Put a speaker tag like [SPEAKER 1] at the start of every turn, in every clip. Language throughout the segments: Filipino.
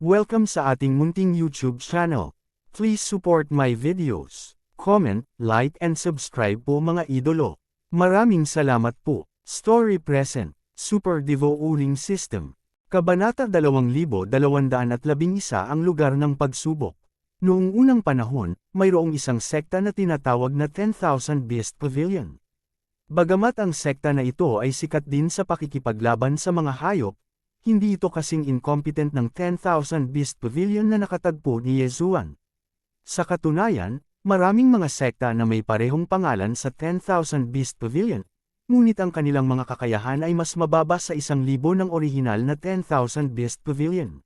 [SPEAKER 1] Welcome sa ating munting YouTube channel. Please support my videos. Comment, like and subscribe po mga idolo. Maraming salamat po. Story present. Super Devo Uling System. Kabanata 2211 ang lugar ng pagsubok. Noong unang panahon, mayroong isang sekta na tinatawag na 10,000 Beast Pavilion. Bagamat ang sekta na ito ay sikat din sa pakikipaglaban sa mga hayop, hindi ito kasing incompetent ng 10,000 Beast Pavilion na nakatagpo ni Yezuan. Sa katunayan, maraming mga sekta na may parehong pangalan sa 10,000 Beast Pavilion, ngunit ang kanilang mga kakayahan ay mas mababa sa 1,000 ng orihinal na 10,000 Beast Pavilion.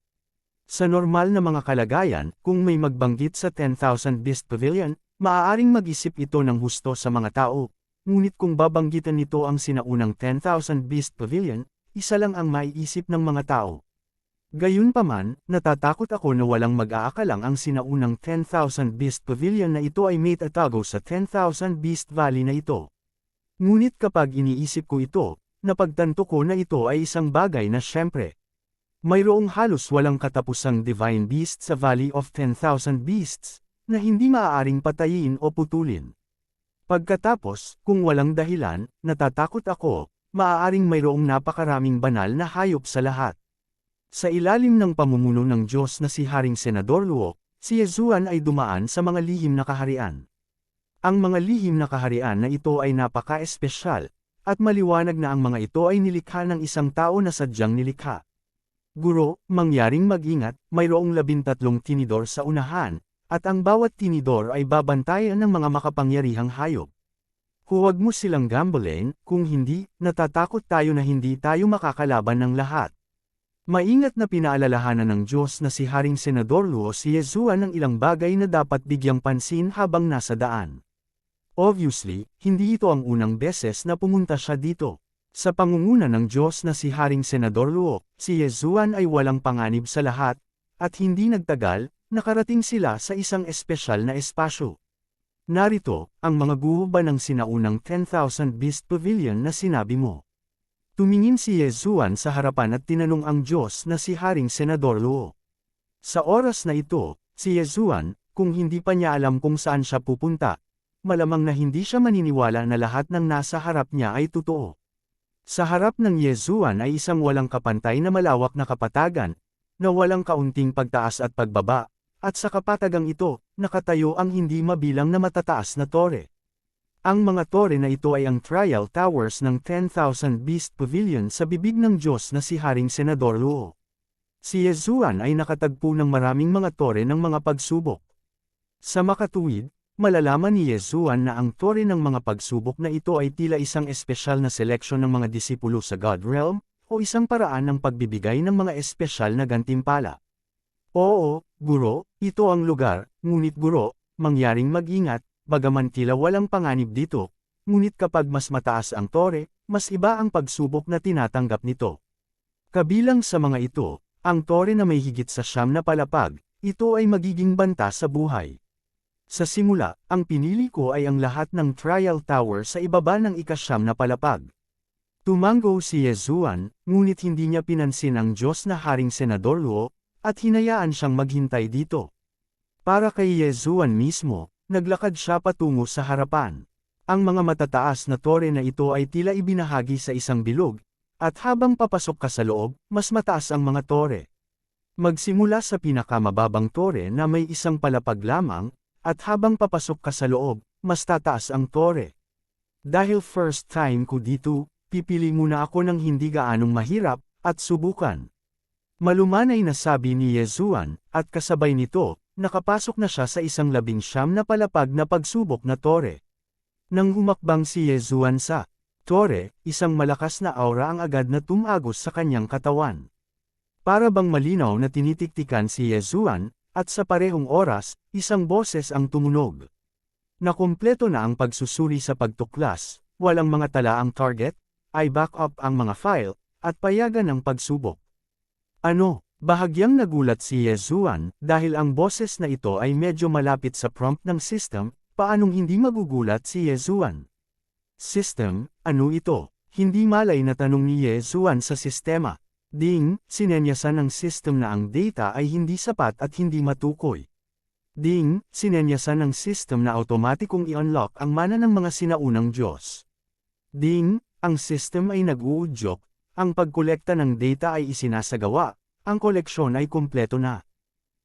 [SPEAKER 1] Sa normal na mga kalagayan, kung may magbanggit sa 10,000 Beast Pavilion, maaaring mag-isip ito ng husto sa mga tao, ngunit kung babanggitan nito ang sinaunang 10,000 Beast Pavilion, isa lang ang maiisip ng mga tao. Gayunpaman, natatakot ako na walang mag-aakalang ang sinaunang 10,000 Beast Pavilion na ito ay may tatago sa 10,000 Beast Valley na ito. Ngunit kapag iniisip ko ito, napagtanto ko na ito ay isang bagay na syempre. Mayroong halos walang katapusang Divine Beast sa Valley of 10,000 Beasts, na hindi maaaring patayin o putulin. Pagkatapos, kung walang dahilan, natatakot ako, maaaring mayroong napakaraming banal na hayop sa lahat. Sa ilalim ng pamumuno ng Diyos na si Haring Senador Luo, si Yezuan ay dumaan sa mga lihim na kaharian. Ang mga lihim na kaharian na ito ay napaka-espesyal, at maliwanag na ang mga ito ay nilikha ng isang tao na sadyang nilikha. Guro, mangyaring mag-ingat, mayroong 13 tinidor sa unahan, at ang bawat tinidor ay babantayan ng mga makapangyarihang hayop. Huwag mo silang gambling, kung hindi, natatakot tayo na hindi tayo makakalaban ng lahat. Maingat na pinaalalahanan ng Diyos na si Haring Senador Luo si Yezuan ng ilang bagay na dapat bigyang pansin habang nasa daan. Obviously, hindi ito ang unang beses na pumunta siya dito. Sa pangunguna ng Diyos na si Haring Senador Luo, si Yezuan ay walang panganib sa lahat, at hindi nagtagal, nakarating sila sa isang espesyal na espasyo. Narito, ang mga guhubad ng sinaunang 10,000 Beast Pavilion na sinabi mo. Tumingin si Yezuan sa harapan at tinanong ang Diyos na si Haring Senador Luo. Sa oras na ito, si Yezuan, kung hindi pa niya alam kung saan siya pupunta, malamang na hindi siya maniniwala na lahat ng nasa harap niya ay totoo. Sa harap ng Yezuan ay isang walang kapantay na malawak na kapatagan, na walang kaunting pagtaas at pagbaba. At sa kapatagang ito, nakatayo ang hindi mabilang na matataas na tore. Ang mga tore na ito ay ang trial towers ng 10,000 Beast Pavilion sa bibig ng Diyos na si Haring Senador Luo. Si Yezuan ay nakatagpo ng maraming mga tore ng mga pagsubok. Sa makatuwid, malalaman ni Yezuan na ang tore ng mga pagsubok na ito ay tila isang espesyal na seleksyon ng mga disipulo sa God Realm, o isang paraan ng pagbibigay ng mga espesyal na gantimpala. Oo, guro, ito ang lugar, ngunit guro, mangyaring mag-ingat, bagaman tila walang panganib dito, ngunit kapag mas mataas ang tore, mas iba ang pagsubok na tinatanggap nito. Kabilang sa mga ito, ang tore na may higit sa 9 na palapag, ito ay magiging banta sa buhay. Sa simula, ang pinili ko ay ang lahat ng trial tower sa ibaba ng ika-9 na palapag. Tumango si Yezuan, ngunit hindi niya pinansin ang Diyos na Haring Senador Luo, at hinayaan siyang maghintay dito. Para kay Yezuan mismo, naglakad siya patungo sa harapan. Ang mga matataas na tore na ito ay tila ibinahagi sa isang bilog, at habang papasok ka sa loob, mas mataas ang mga tore. Magsimula sa pinakamababang tore na may isang palapag lamang, at habang papasok ka sa loob, mas tataas ang tore. Dahil first time ko dito, pipili muna ako ng hindi gaanong mahirap, at subukan. Malumanay na sabi ni Yezuan, at kasabay nito, nakapasok na siya sa isang 19 na palapag na pagsubok na tore. Nang humakbang si Yezuan sa tore, isang malakas na aura ang agad na tumagos sa kanyang katawan. Para bang malinaw na tinitiktikan si Yezuan, at sa parehong oras, isang boses ang tumunog. Nakumpleto na ang pagsusuri sa pagtuklas, walang mga tala ang target, ay back up ang mga file, at payagan ang pagsubok. Ano, bahagyang nagulat si Yezuan, dahil ang boses na ito ay medyo malapit sa prompt ng system, paanong hindi magugulat si Yezuan? System, ano ito? Hindi malay na tanong ni Yezuan sa sistema. Ding, sinenyasan ng system na ang data ay hindi sapat at hindi matukoy. Ding, sinenyasan ng system na automatikong i-unlock ang mana ng mga sinaunang Diyos. Ding, ang system ay nag-uudyok, ang pagkolekta ng data ay isinasagawa, ang koleksyon ay kumpleto na.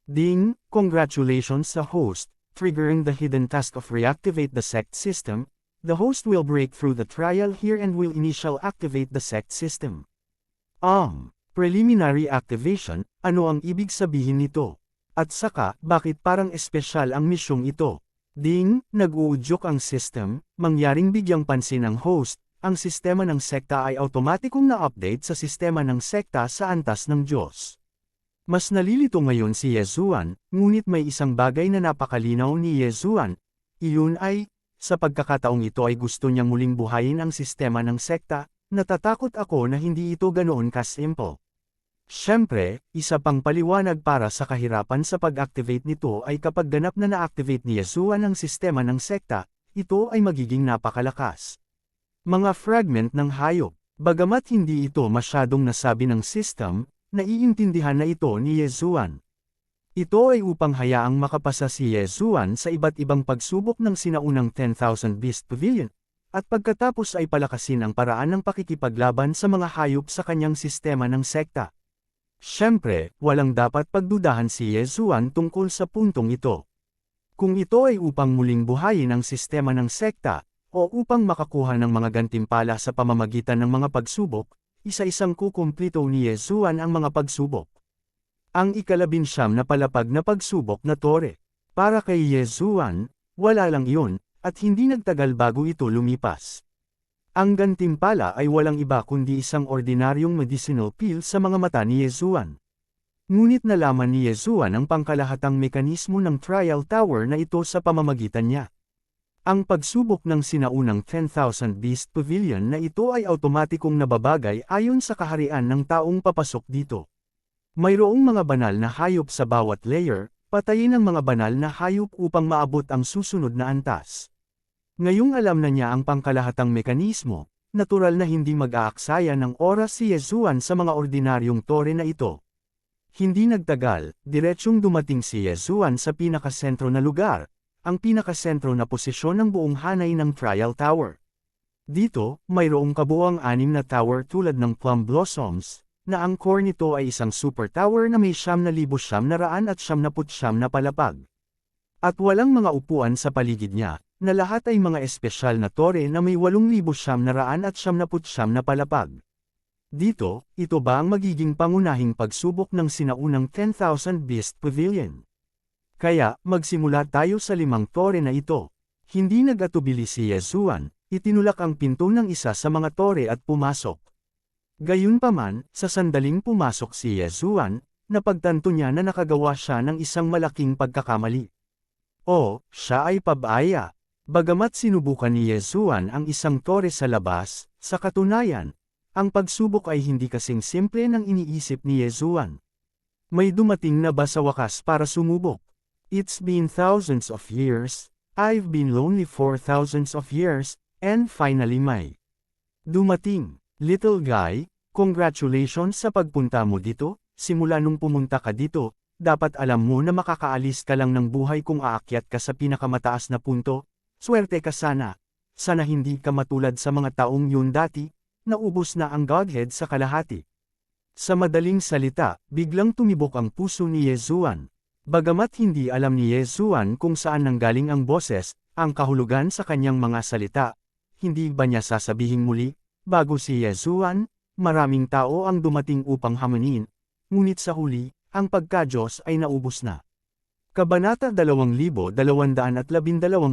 [SPEAKER 1] Ding, congratulations sa host, triggering the hidden task of reactivate the sect system. The host will break through the trial here and will initial activate the sect system. Preliminary activation, ano ang ibig sabihin nito? At saka, bakit parang espesyal ang misyong ito? Ding, nag-uudyok ang system, mangyaring bigyang pansin ang host, ang sistema ng sekta ay automatikong na-update sa sistema ng sekta sa antas ng Diyos. Mas nalilito ngayon si Yezuan, ngunit may isang bagay na napakalinaw ni Yezuan. Iyon ay, sa pagkakataong ito ay gusto niyang muling buhayin ang sistema ng sekta, natatakot ako na hindi ito ganoon ka-simple. Siyempre, isa pang paliwanag para sa kahirapan sa pag-activate nito ay kapag ganap na na-activate ni Yezuan ang sistema ng sekta, ito ay magiging napakalakas. Mga fragment ng hayop, bagamat hindi ito masyadong nasabi ng system, naiintindihan na ito ni Yezuan. Ito ay upang hayaang makapasa si Yezuan sa iba't ibang pagsubok ng sinaunang 10,000 Beast Pavilion, at pagkatapos ay palakasin ang paraan ng pakikipaglaban sa mga hayop sa kanyang sistema ng sekta. Siyempre, walang dapat pagdudahan si Yezuan tungkol sa puntong ito. Kung ito ay upang muling buhayin ang sistema ng sekta, o upang makakuha ng mga gantimpala sa pamamagitan ng mga pagsubok, isa-isang kukumplito ni Yezuan ang mga pagsubok. Ang ika-19 na palapag na pagsubok na tore. Para kay Yezuan, wala lang iyon, at hindi nagtagal bago ito lumipas. Ang gantimpala ay walang iba kundi isang ordinaryong medicinal pill sa mga mata ni Yezuan. Ngunit nalaman ni Yezuan ang pangkalahatang mekanismo ng trial tower na ito sa pamamagitan niya. Ang pagsubok ng sinaunang 10,000 Beast Pavilion na ito ay automatikong nababagay ayon sa kaharian ng taong papasok dito. Mayroong mga banal na hayop sa bawat layer, patayin ang mga banal na hayop upang maabot ang susunod na antas. Ngayong alam na niya ang pangkalahatang mekanismo, natural na hindi mag-aaksaya ng oras si Yezuan sa mga ordinaryong tore na ito. Hindi nagtagal, diretsyong dumating si Yezuan sa pinakasentro na lugar, ang pinakasentro na posisyon ng buong hanay ng Trial Tower. Dito, mayroong kabuuang 6 na tower tulad ng Plum Blossoms, na ang core nito ay isang super tower na may 9,999 na palapag. At walang mga upuan sa paligid niya, na lahat ay mga espesyal na tore na may 8,999 na palapag. Dito, ito ba ang magiging pangunahing pagsubok ng sinaunang 10,000 Beast Pavilion? Kaya, magsimula tayo sa 5 tore na ito. Hindi nag-atubili si Yezuan, itinulak ang pinto ng isa sa mga tore at pumasok. Gayunpaman, sa sandaling pumasok si Yezuan, napagtanto niya na nakagawa siya ng isang malaking pagkakamali. Siya ay pabaya. Bagamat sinubukan ni Yezuan ang isang tore sa labas, sa katunayan, ang pagsubok ay hindi kasing simple ng iniisip ni Yezuan. May dumating na ba sa wakas para sumubok? It's been thousands of years, I've been lonely for thousands of years, and finally may dumating. Little guy, congratulations sa pagpunta mo dito, simula nung pumunta ka dito, dapat alam mo na makakaalis ka lang ng buhay kung aakyat ka sa pinakamataas na punto. Swerte ka sana. Sana hindi ka matulad sa mga taong yun dati, naubos na ang Godhead sa kalahati. Sa madaling salita, biglang tumibok ang puso ni Yezuan. Bagamat hindi alam ni Yezuan kung saan nanggaling ang boses, ang kahulugan sa kanyang mga salita, hindi ba niya sasabihin muli, bago si Yezuan, maraming tao ang dumating upang hamunin, ngunit sa huli, ang pagka-Diyos ay naubos na. Kabanata 2212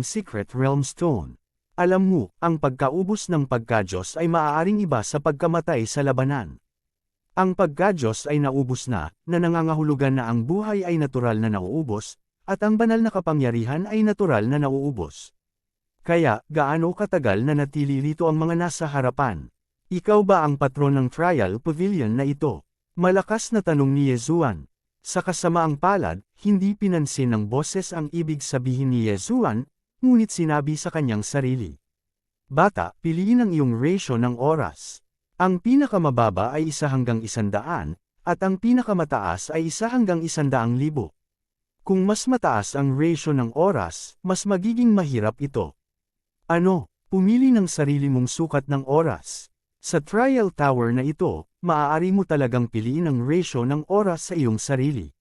[SPEAKER 1] Secret Realm Stone. Alam mo, ang pagkaubos ng pagka-Diyos ay maaaring iba sa pagkamatay sa labanan. Ang pagka-Diyos ay naubos na nangangahulugan na ang buhay ay natural na nauubos, at ang banal na kapangyarihan ay natural na nauubos. Kaya, gaano katagal na natili rito ang mga nasa harapan? Ikaw ba ang patron ng Trial Pavilion na ito? Malakas na tanong ni Yezuan. Sa kasamaang palad, hindi pinansin ng boses ang ibig sabihin ni Yezuan, ngunit sinabi sa kanyang sarili. Bata, piliin ang iyong ratio ng oras. Ang pinakamababa ay 1 hanggang 100, at ang pinakamataas ay 1 hanggang 100,000. Kung mas mataas ang ratio ng oras, mas magiging mahirap ito. Ano? Pumili ng sarili mong sukat ng oras. Sa trial tower na ito, maaari mo talagang piliin ang ratio ng oras sa iyong sarili.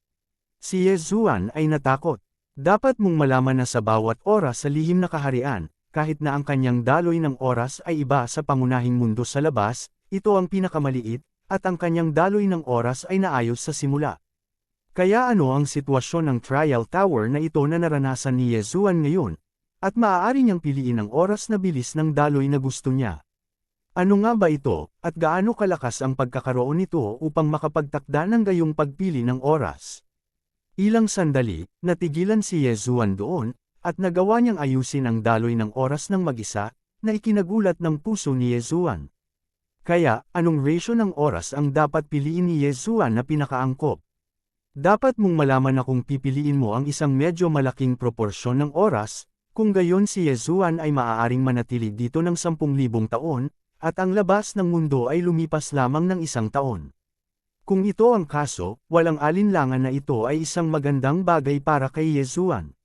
[SPEAKER 1] Si Yezuan ay natakot. Dapat mong malaman na sa bawat oras sa lihim na kaharian, kahit na ang kanyang daloy ng oras ay iba sa pangunahing mundo sa labas, ito ang pinakamaliit, at ang kanyang daloy ng oras ay naayos sa simula. Kaya ano ang sitwasyon ng trial tower na ito na naranasan ni Yezuan ngayon? At maaari niyang piliin ang oras na bilis ng daloy na gusto niya. Ano nga ba ito, at gaano kalakas ang pagkakaroon nito upang makapagtakda ng gayong pagpili ng oras? Ilang sandali, natigilan si Yezuan doon, at nagawa niyang ayusin ang daloy ng oras ng mag-isa, na ikinagulat ng puso ni Yezuan. Kaya, anong ratio ng oras ang dapat piliin ni Yezuan na pinakaangkop? Dapat mong malaman na kung pipiliin mo ang isang medyo malaking proporsyon ng oras, kung gayon si Yezuan ay maaaring manatili dito ng 10,000 taon, at ang labas ng mundo ay lumipas lamang ng 1 taon. Kung ito ang kaso, walang alinlangan na ito ay isang magandang bagay para kay Yezuan.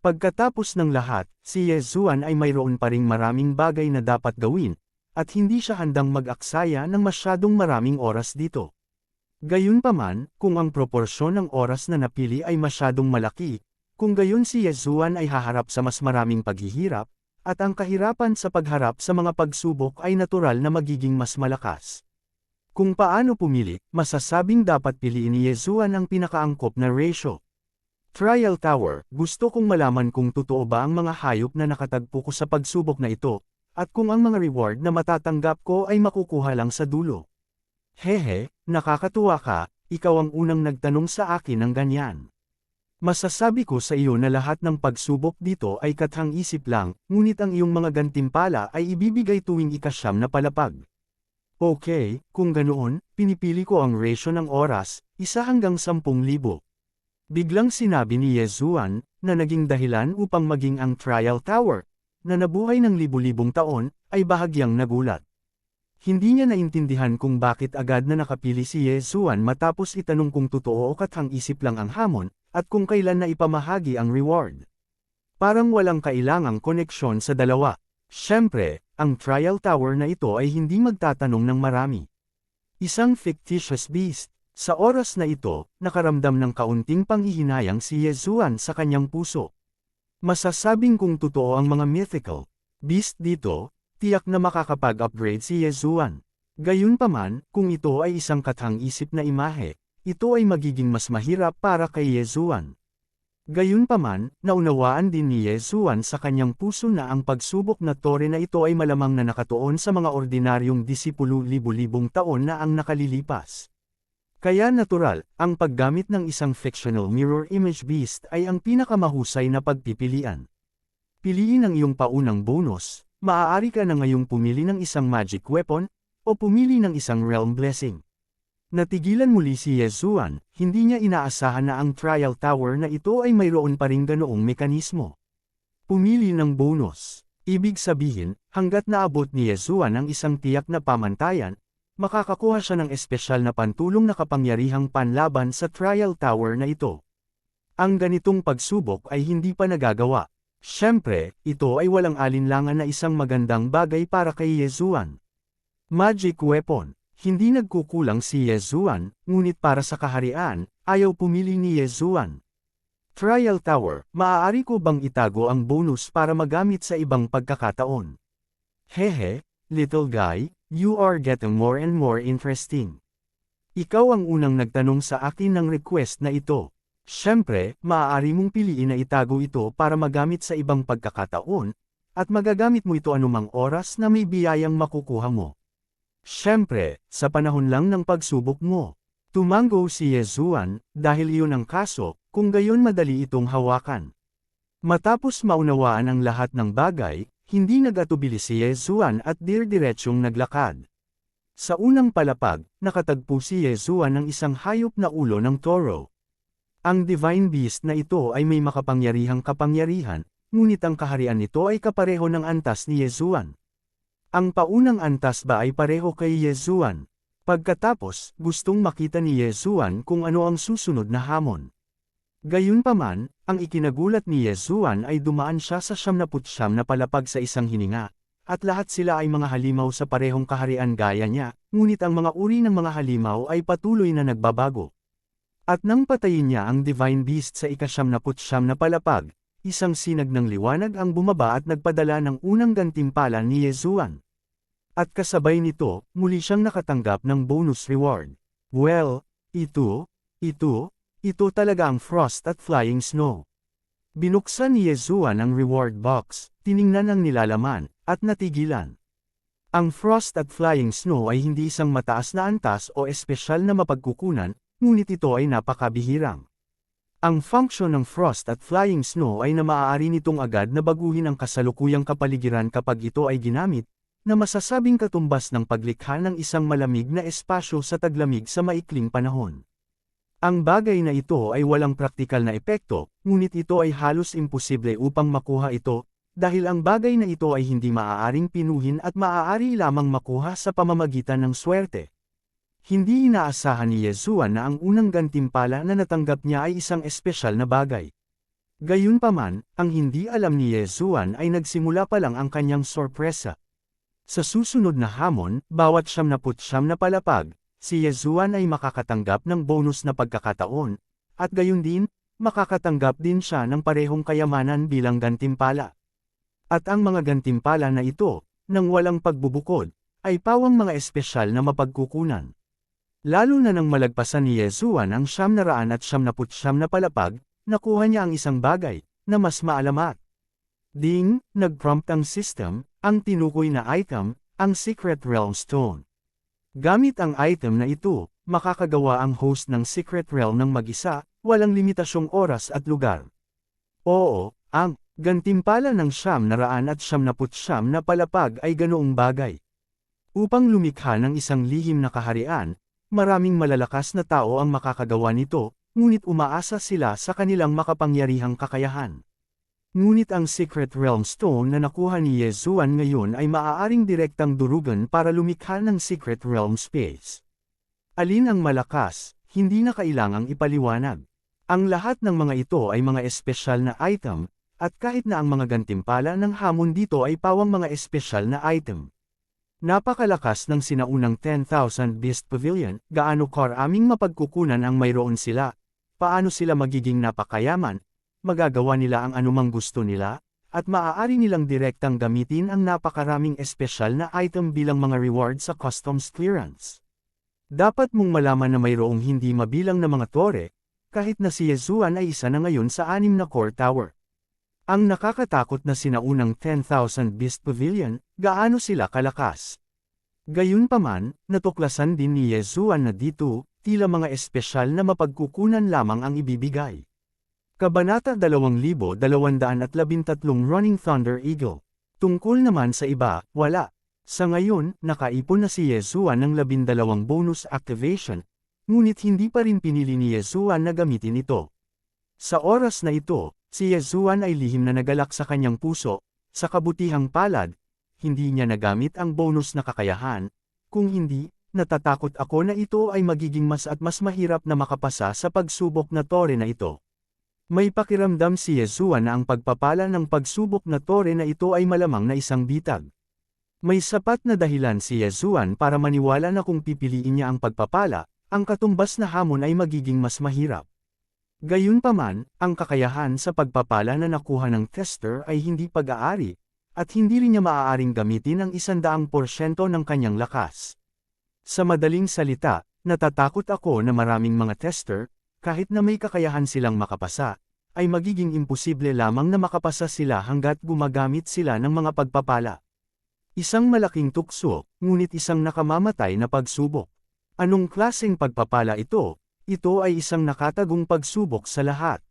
[SPEAKER 1] Pagkatapos ng lahat, si Yezuan ay mayroon pa ring maraming bagay na dapat gawin, at hindi siya handang mag-aksaya ng masyadong maraming oras dito. Gayunpaman, kung ang proporsyon ng oras na napili ay masyadong malaki, kung gayon si Yezuan ay haharap sa mas maraming paghihirap, at ang kahirapan sa pagharap sa mga pagsubok ay natural na magiging mas malakas. Kung paano pumili, masasabing dapat piliin ni Yezuan ang pinakaangkop na ratio. Trial Tower, gusto kong malaman kung totoo ba ang mga hayop na nakatagpo ko sa pagsubok na ito, at kung ang mga reward na matatanggap ko ay makukuha lang sa dulo. Hehe, nakakatuwa ka, ikaw ang unang nagtanong sa akin ng ganyan. Masasabi ko sa iyo na lahat ng pagsubok dito ay kathang-isip lang, ngunit ang iyong mga gantimpala ay ibibigay tuwing ika-9 na palapag. Okay, kung ganoon, pinipili ko ang ratio ng oras, 1 hanggang 10,000. Biglang sinabi ni Yezuan, na naging dahilan upang maging ang trial tower, na nabuhay ng libu-libong taon, ay bahagyang nagulat. Hindi niya naintindihan kung bakit agad na nakapili si Yezuan matapos itanong kung totoo o kathang-isip lang ang hamon, at kung kailan na ipamahagi ang reward. Parang walang kailangang koneksyon sa dalawa. Siyempre, ang trial tower na ito ay hindi magtatanong ng marami. Isang fictitious beast. Sa oras na ito, nakaramdam ng kaunting panghihinayang si Yezuan sa kanyang puso. Masasabing kung totoo ang mga mythical beast dito, tiyak na makakapag-upgrade si Yezuan. Gayunpaman, kung ito ay isang kathang-isip na imahe, ito ay magiging mas mahirap para kay Yezuan. Gayunpaman, naunawaan din ni Yezuan sa kanyang puso na ang pagsubok na tore na ito ay malamang na nakatuon sa mga ordinaryong disipulo libu-libong taon na ang nakalilipas. Kaya natural, ang paggamit ng isang fictional mirror image beast ay ang pinakamahusay na pagpipilian. Piliin ang iyong paunang bonus, maaari ka na ngayong pumili ng isang magic weapon, o pumili ng isang realm blessing. Natigilan muli si Yezuan, hindi niya inaasahan na ang trial tower na ito ay mayroon pa ring ganoong mekanismo. Pumili ng bonus. Ibig sabihin, hanggat naabot ni Yezuan ang isang tiyak na pamantayan, makakakuha siya ng espesyal na pantulong na kapangyarihang panlaban sa trial tower na ito. Ang ganitong pagsubok ay hindi pa nagagawa. Siyempre, ito ay walang alinlangan na isang magandang bagay para kay Yezuan. Magic weapon. Hindi nagkukulang si Yezuan, ngunit para sa kaharian, ayaw pumili ni Yezuan. Trial Tower, maaari ko bang itago ang bonus para magamit sa ibang pagkakataon? Hehe, little guy, you are getting more and more interesting. Ikaw ang unang nagtanong sa akin ng request na ito. Siyempre, maaari mong piliin na itago ito para magamit sa ibang pagkakataon, at magagamit mo ito anumang oras na may biyayang makukuha mo. Siyempre, sa panahon lang ng pagsubok mo. Tumango si Yezuan, dahil iyon ang kaso, kung gayon madali itong hawakan. Matapos maunawaan ang lahat ng bagay, hindi nag-atubili si Yezuan at dir-diretsyong naglakad. Sa unang palapag, nakatagpo si Yezuan ng isang hayop na ulo ng toro. Ang divine beast na ito ay may makapangyarihang kapangyarihan, ngunit ang kaharian nito ay kapareho ng antas ni Yezuan. Ang paunang antas ba ay pareho kay Yezuan? Pagkatapos, gustong makita ni Yezuan kung ano ang susunod na hamon. Gayunpaman, ang ikinagulat ni Yezuan ay dumaan siya sa 79 na palapag sa isang hininga, at lahat sila ay mga halimaw sa parehong kaharian gaya niya, ngunit ang mga uri ng mga halimaw ay patuloy na nagbabago. At nang patayin niya ang Divine Beast sa ika-79 na palapag, isang sinag ng liwanag ang bumaba at nagpadala ng unang gantimpala ni Yezuan. At kasabay nito, muli siyang nakatanggap ng bonus reward. Well, ito talaga ang Frost at Flying Snow. Binuksan ni Yezuan ang reward box, tiningnan ang nilalaman, at natigilan. Ang Frost at Flying Snow ay hindi isang mataas na antas o espesyal na mapagkukunan, ngunit ito ay napakabihirang. Ang function ng Frost at Flying Snow ay na maaari nitong agad na baguhin ang kasalukuyang kapaligiran kapag ito ay ginamit, na masasabing katumbas ng paglikha ng isang malamig na espasyo sa taglamig sa maikling panahon. Ang bagay na ito ay walang praktikal na epekto, ngunit ito ay halos imposible upang makuha ito, dahil ang bagay na ito ay hindi maaaring pinuhin at maaari lamang makuha sa pamamagitan ng swerte. Hindi inaasahan ni Yezuan na ang unang gantimpala na natanggap niya ay isang espesyal na bagay. Gayunpaman, ang hindi alam ni Yezuan ay nagsimula pa lang ang kanyang sorpresa. Sa susunod na hamon, bawat 79 na palapag, si Yezuan ay makakatanggap ng bonus na pagkakataon, at gayon din, makakatanggap din siya ng parehong kayamanan bilang gantimpala. At ang mga gantimpala na ito, nang walang pagbubukod, ay pawang mga espesyal na mapagkukunan. Lalo na nang malagpasan ni Yezuan ang 999 na palapag, nakuha niya ang isang bagay, na mas maalamat. Ding, nag-prompt ang system, ang tinukoy na item, ang Secret Realm Stone. Gamit ang item na ito, makakagawa ang host ng Secret Realm ng mag-isa, walang limitasyong oras at lugar. Oo, ang gantimpala ng 999 na palapag ay ganoong bagay. Upang lumikha ng isang lihim na kaharian, maraming malalakas na tao ang makakagawa nito, ngunit umaasa sila sa kanilang makapangyarihang kakayahan. Ngunit ang Secret Realm Stone na nakuha ni Yezuan ngayon ay maaaring direktang durugan para lumikha ng Secret Realm Space. Alin ang malakas, hindi na kailangang ipaliwanag. Ang lahat ng mga ito ay mga espesyal na item, at kahit na ang mga gantimpala ng hamon dito ay pawang mga espesyal na item. Napakalakas ng sinaunang 10,000 Beast Pavilion, gaano karaming mapagkukunan ang mayroon sila, paano sila magiging napakayaman, magagawa nila ang anumang gusto nila, at maaari nilang direktang gamitin ang napakaraming espesyal na item bilang mga reward sa customs clearance. Dapat mong malaman na mayroong hindi mabilang na mga tore, kahit na si Yezuan ay isa na ngayon sa 6 na core tower. Ang nakakatakot na sinaunang 10,000 Beast Pavilion, gaano sila kalakas. Gayunpaman, natuklasan din ni Yezuan na dito, tila mga espesyal na mapagkukunan lamang ang ibibigay. Kabanata 2213 Running Thunder Eagle. Tungkol naman sa iba, wala. Sa ngayon, nakaipon na si Yezuan ng 12 bonus activation, ngunit hindi pa rin pinili ni Yezuan na gamitin ito. Sa oras na ito, si Yezuan ay lihim na nagalak sa kanyang puso, sa kabutihang palad, hindi niya nagamit ang bonus na kakayahan, kung hindi, natatakot ako na ito ay magiging mas at mas mahirap na makapasa sa pagsubok na tore na ito. May pakiramdam si Yezuan na ang pagpapala ng pagsubok na tore na ito ay malamang na isang bitag. May sapat na dahilan si Yezuan para maniwala na kung pipiliin niya ang pagpapala, ang katumbas na hamon ay magiging mas mahirap. Gayunpaman, ang kakayahan sa pagpapala na nakuha ng tester ay hindi pag-aari, at hindi rin niya maaaring gamitin ang 100% ng kanyang lakas. Sa madaling salita, natatakot ako na maraming mga tester, kahit na may kakayahan silang makapasa, ay magiging imposible lamang na makapasa sila hanggat gumagamit sila ng mga pagpapala. Isang malaking tukso, ngunit isang nakamamatay na pagsubok. Anong klaseng pagpapala ito? Ito ay isang nakatagong pagsubok sa lahat.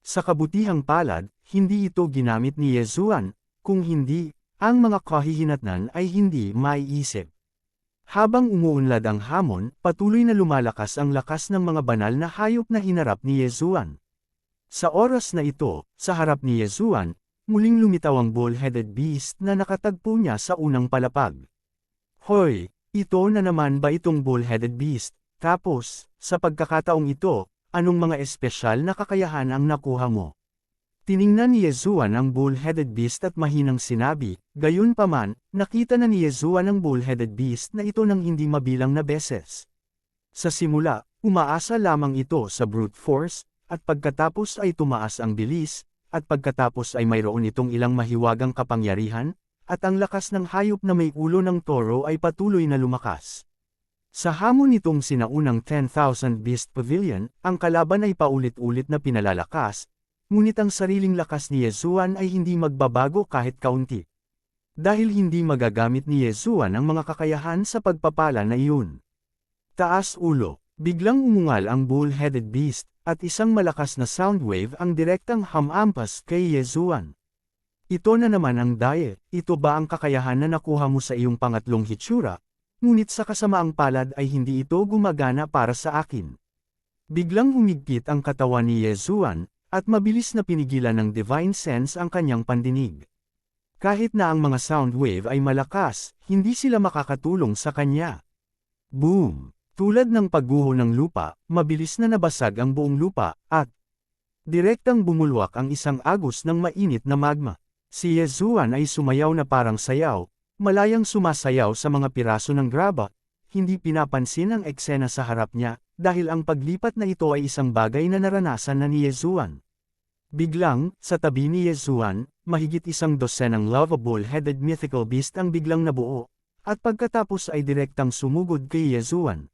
[SPEAKER 1] Sa kabutihang palad, hindi ito ginamit ni Yezuan, kung hindi, ang mga kahihinatnan ay hindi maiisip. Habang umuunlad ang hamon, patuloy na lumalakas ang lakas ng mga banal na hayop na hinarap ni Yezuan. Sa oras na ito, sa harap ni Yezuan, muling lumitaw ang bull-headed beast na nakatagpo niya sa unang palapag. Hoy, ito na naman ba itong bull-headed beast? Tapos, sa pagkakataong ito, anong mga espesyal na kakayahan ang nakuha mo? Tiningnan ni Yezuan ang bull-headed beast at mahinang sinabi, gayunpaman, nakita na ni Yezuan ang bull-headed beast na ito nang hindi mabilang na beses. Sa simula, umaasa lamang ito sa brute force, at pagkatapos ay tumaas ang bilis, at pagkatapos ay mayroon itong ilang mahiwagang kapangyarihan, at ang lakas ng hayop na may ulo ng toro ay patuloy na lumakas. Sa hamon nitong sinaunang 10,000 Beast Pavilion, ang kalaban ay paulit-ulit na pinalalakas, ngunit ang sariling lakas ni Yezuan ay hindi magbabago kahit kaunti. Dahil hindi magagamit ni Yezuan ang mga kakayahan sa pagpapala na iyon. Taas ulo, biglang umungal ang bull-headed beast, at isang malakas na soundwave ang direktang hamampas kay Yezuan. Ito na naman ang daye, ito ba ang kakayahan na nakuha mo sa iyong pangatlong hitsura? Ngunit sa kasamaang palad ay hindi ito gumagana para sa akin. Biglang humigpit ang katawan ni Yezuan, at mabilis na pinigilan ng divine sense ang kanyang pandinig. Kahit na ang mga soundwave ay malakas, hindi sila makakatulong sa kanya. Boom! Tulad ng pagguho ng lupa, mabilis na nabasag ang buong lupa, at direktang bumulwak ang isang agos ng mainit na magma. Si Yezuan ay sumayaw na parang sayaw, malayang sumasayaw sa mga piraso ng graba, hindi pinapansin ang eksena sa harap niya, dahil ang paglipat na ito ay isang bagay na naranasan na ni Yezuan. Biglang, sa tabi ni Yezuan, mahigit 100 ng lovable-headed mythical beast ang biglang nabuo, at pagkatapos ay direktang sumugod kay Yezuan.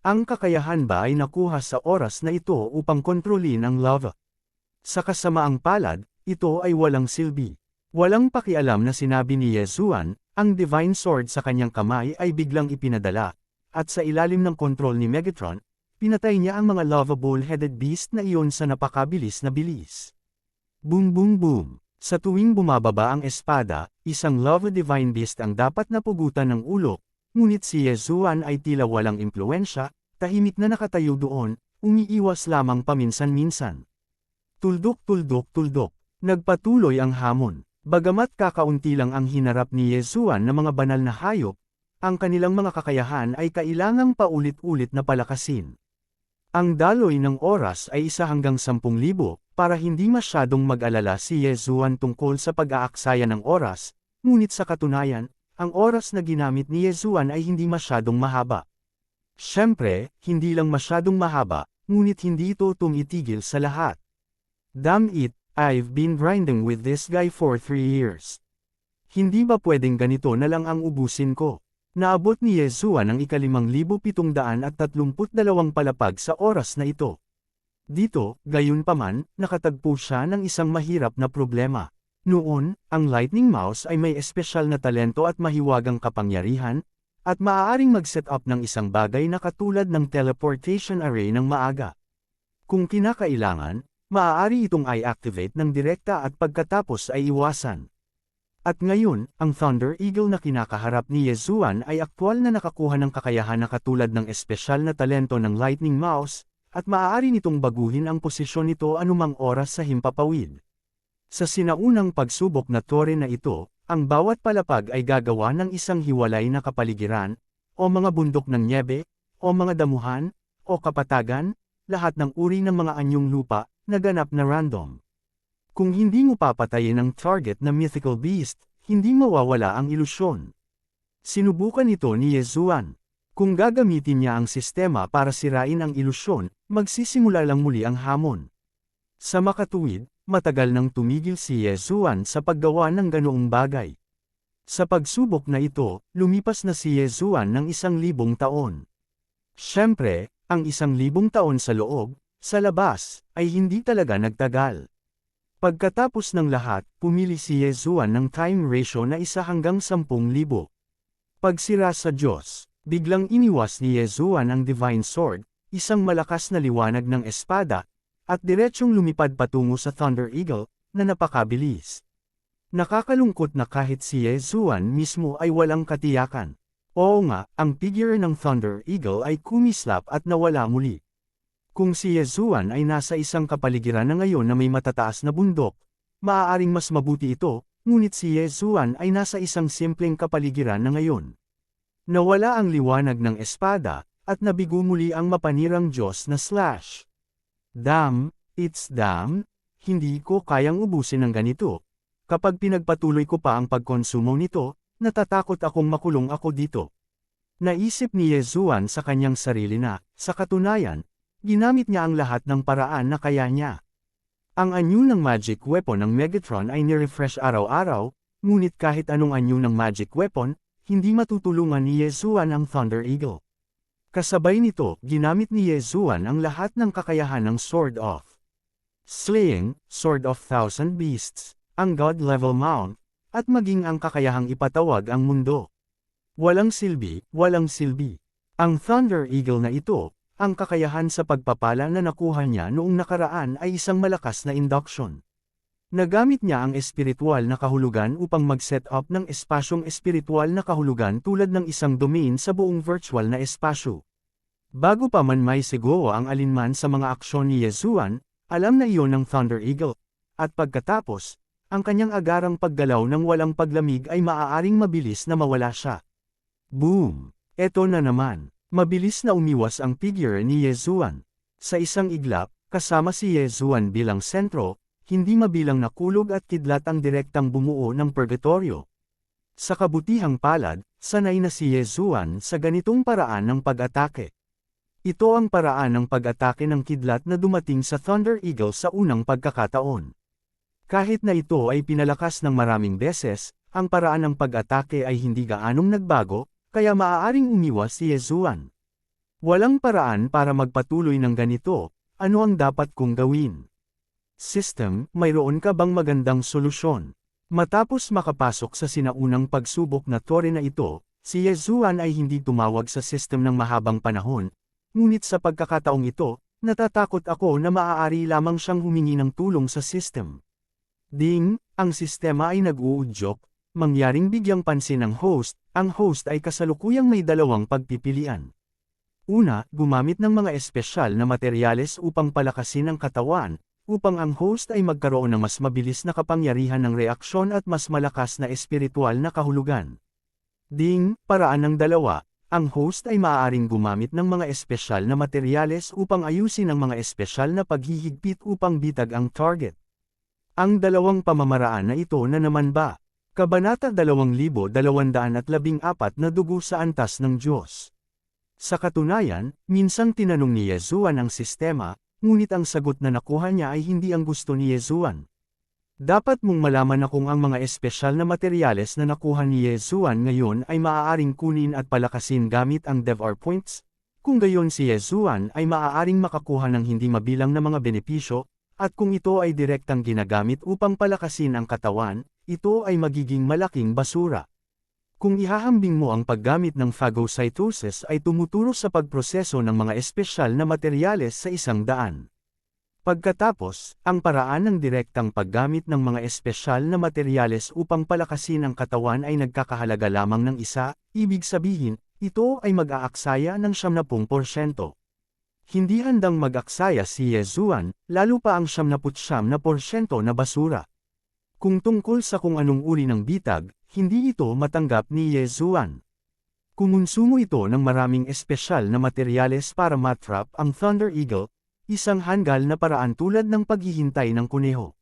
[SPEAKER 1] Ang kakayahan ba ay nakuha sa oras na ito upang kontrolin ang lava? Sa kasamaang palad, ito ay walang silbi. Walang pakialam na sinabi ni Yezuan, ang divine sword sa kanyang kamay ay biglang ipinadala, at sa ilalim ng kontrol ni Megatron, pinatay niya ang mga lovable-headed beast na iyon sa napakabilis na bilis. Boom boom boom! Sa tuwing bumababa ang espada, isang lava divine beast ang dapat napugutan ng ulo, ngunit si Yezuan ay tila walang impluensya, tahimik na nakatayo doon, umiiwas lamang paminsan-minsan. Tuldok tuldok tuldok, nagpatuloy ang hamon. Bagamat kakaunti lang ang hinarap ni Yezuan na mga banal na hayop, ang kanilang mga kakayahan ay kailangang paulit-ulit na palakasin. Ang daloy ng oras ay 1 hanggang 10,000, para hindi masyadong mag-alala si Yezuan tungkol sa pag-aaksaya ng oras, ngunit sa katunayan, ang oras na ginamit ni Yezuan ay hindi masyadong mahaba. Siyempre, hindi lang masyadong mahaba, ngunit hindi ito tumitigil sa lahat. Damn it! I've been grinding with this guy for 3 years. Hindi ba pwedeng ganito na lang ang ubusin ko? Naabot ni Yezuan ang 5,732 palapag sa oras na ito. Dito, gayunpaman, nakatagpo siya ng isang mahirap na problema. Noon, ang Lightning Mouse ay may espesyal na talento at mahiwagang kapangyarihan, at maaaring mag-set up ng isang bagay na katulad ng teleportation array ng maaga. Kung kinakailangan, maaari itong i-activate ng direkta at pagkatapos ay iwasan. At ngayon, ang Thunder Eagle na kinakaharap ni Yezuan ay aktwal na nakakuha ng kakayahan na katulad ng espesyal na talento ng Lightning Mouse, at maaari nitong baguhin ang posisyon nito anumang oras sa himpapawid. Sa sinaunang pagsubok na tore na ito, ang bawat palapag ay gagawa ng isang hiwalay na kapaligiran, o mga bundok ng nyebe, o mga damuhan, o kapatagan, lahat ng uri ng mga anyong lupa, naganap na random. Kung hindi mo papatayin ang target na mythical beast, hindi mawawala ang ilusyon. Sinubukan ito ni Yezuan. Kung gagamitin niya ang sistema para sirain ang ilusyon, magsisimula lang muli ang hamon. Sa makatuwid, matagal nang tumigil si Yezuan sa paggawa ng ganoong bagay. Sa pagsubok na ito, lumipas na si Yezuan ng 1,000 taon. Siyempre, ang 1,000 taon sa loob, sa labas, ay hindi talaga nagtagal. Pagkatapos ng lahat, pumili si Yezuan ng time ratio na 1 hanggang 10,000. Pagsira sa Diyos, biglang iniwas ni Yezuan ang Divine Sword, isang malakas na liwanag ng espada, at diretsyong lumipad patungo sa Thunder Eagle, na napakabilis. Nakakalungkot na kahit si Yezuan mismo ay walang katiyakan. Oo nga, ang figure ng Thunder Eagle ay kumislap at nawala muli. Kung si Yezuan ay nasa isang kapaligiran na ngayon na may matataas na bundok, maaaring mas mabuti ito, ngunit si Yezuan ay nasa isang simpleng kapaligiran na ngayon. Nawala ang liwanag ng espada, at nabigo muli ang mapanirang Diyos na slash. Damn, it's damn, hindi ko kayang ubusin ng ganito. Kapag pinagpatuloy ko pa ang pagkonsumo nito, natatakot akong makulong ako dito. Naisip ni Yezuan sa kanyang sarili na, sa katunayan, ginamit niya ang lahat ng paraan na kaya niya. Ang anyo ng magic weapon ng Megatron ay nirefresh araw-araw, ngunit kahit anong anyo ng magic weapon, hindi matutulungan ni Yezuan ang Thunder Eagle. Kasabay nito, ginamit ni Yezuan ang lahat ng kakayahan ng Sword of Slaying, Sword of Thousand Beasts, ang God-level mount, at maging ang kakayahang ipatawag ang mundo. Walang silbi, walang silbi. Ang Thunder Eagle na ito, ang kakayahan sa pagpapala na nakuha niya noong nakaraan ay isang malakas na induction. Nagamit niya ang espiritual na kahulugan upang mag-set up ng espasyong espiritual na kahulugan tulad ng isang domain sa buong virtual na espasyo. Bago pa man may sigaw ang alinman sa mga aksyon ni Yezuan, alam na iyon ng Thunder Eagle. At pagkatapos, ang kanyang agarang paggalaw ng walang paglamig ay maaaring mabilis na mawala siya. Boom! Eto na naman. Mabilis na umiwas ang figure ni Yezuan. Sa isang iglap, kasama si Yezuan bilang sentro, hindi mabilang na kulog at kidlat ang direktang bumuo ng purgatorio. Sa kabutihang palad, sanay na si Yezuan sa ganitong paraan ng pag-atake. Ito ang paraan ng pag-atake ng kidlat na dumating sa Thunder Eagle sa unang pagkakataon. Kahit na ito ay pinalakas ng maraming beses, ang paraan ng pag-atake ay hindi gaanong nagbago, kaya maaaring umiwas si Yezuan. Walang paraan para magpatuloy ng ganito, ano ang dapat kong gawin? System, mayroon ka bang magandang solusyon? Matapos makapasok sa sinaunang pagsubok na tore na ito, si Yezuan ay hindi tumawag sa system ng mahabang panahon, ngunit sa pagkakataong ito, natatakot ako na maaari lamang siyang humingi ng tulong sa system. Ding, ang sistema ay nag-uudyok, mangyaring bigyang pansin ng host, ang host ay kasalukuyang may dalawang pagpipilian. Una, gumamit ng mga espesyal na materyales upang palakasin ang katawan, upang ang host ay magkaroon ng mas mabilis na kapangyarihan ng reaksyon at mas malakas na espiritual na kahulugan. Ding, paraan ng dalawa, ang host ay maaaring gumamit ng mga espesyal na materyales upang ayusin ang mga espesyal na paghihigpit upang bitag ang target. Ang dalawang pamamaraan na ito na naman ba? Kabanata 2214 na dugo sa antas ng Diyos. Sa katunayan, minsang tinanong ni Yezuan ang sistema, ngunit ang sagot na nakuha niya ay hindi ang gusto ni Yezuan. Dapat mong malaman na kung ang mga espesyal na materyales na nakuha ni Yezuan ngayon ay maaaring kunin at palakasin gamit ang DevR points, kung gayon si Yezuan ay maaaring makakuha ng hindi mabilang na mga benepisyo, at kung ito ay direktang ginagamit upang palakasin ang katawan, ito ay magiging malaking basura. Kung ihahambing mo ang paggamit ng phagocytosis ay tumuturo sa pagproseso ng mga espesyal na materyales sa isang daan. Pagkatapos, ang paraan ng direktang paggamit ng mga espesyal na materyales upang palakasin ang katawan ay nagkakahalaga lamang ng isa, ibig sabihin, ito ay mag-aaksaya ng 70%. Hindi handang mag-aksaya si Yezuan, lalo pa ang 79% na basura. Kung tungkol sa kung anong uri ng bitag, hindi ito matanggap ni Yezuan. Kumonsumo ito ng maraming espesyal na materyales para matrap ang Thunder Eagle, isang hanggal na paraan tulad ng paghihintay ng kuneho.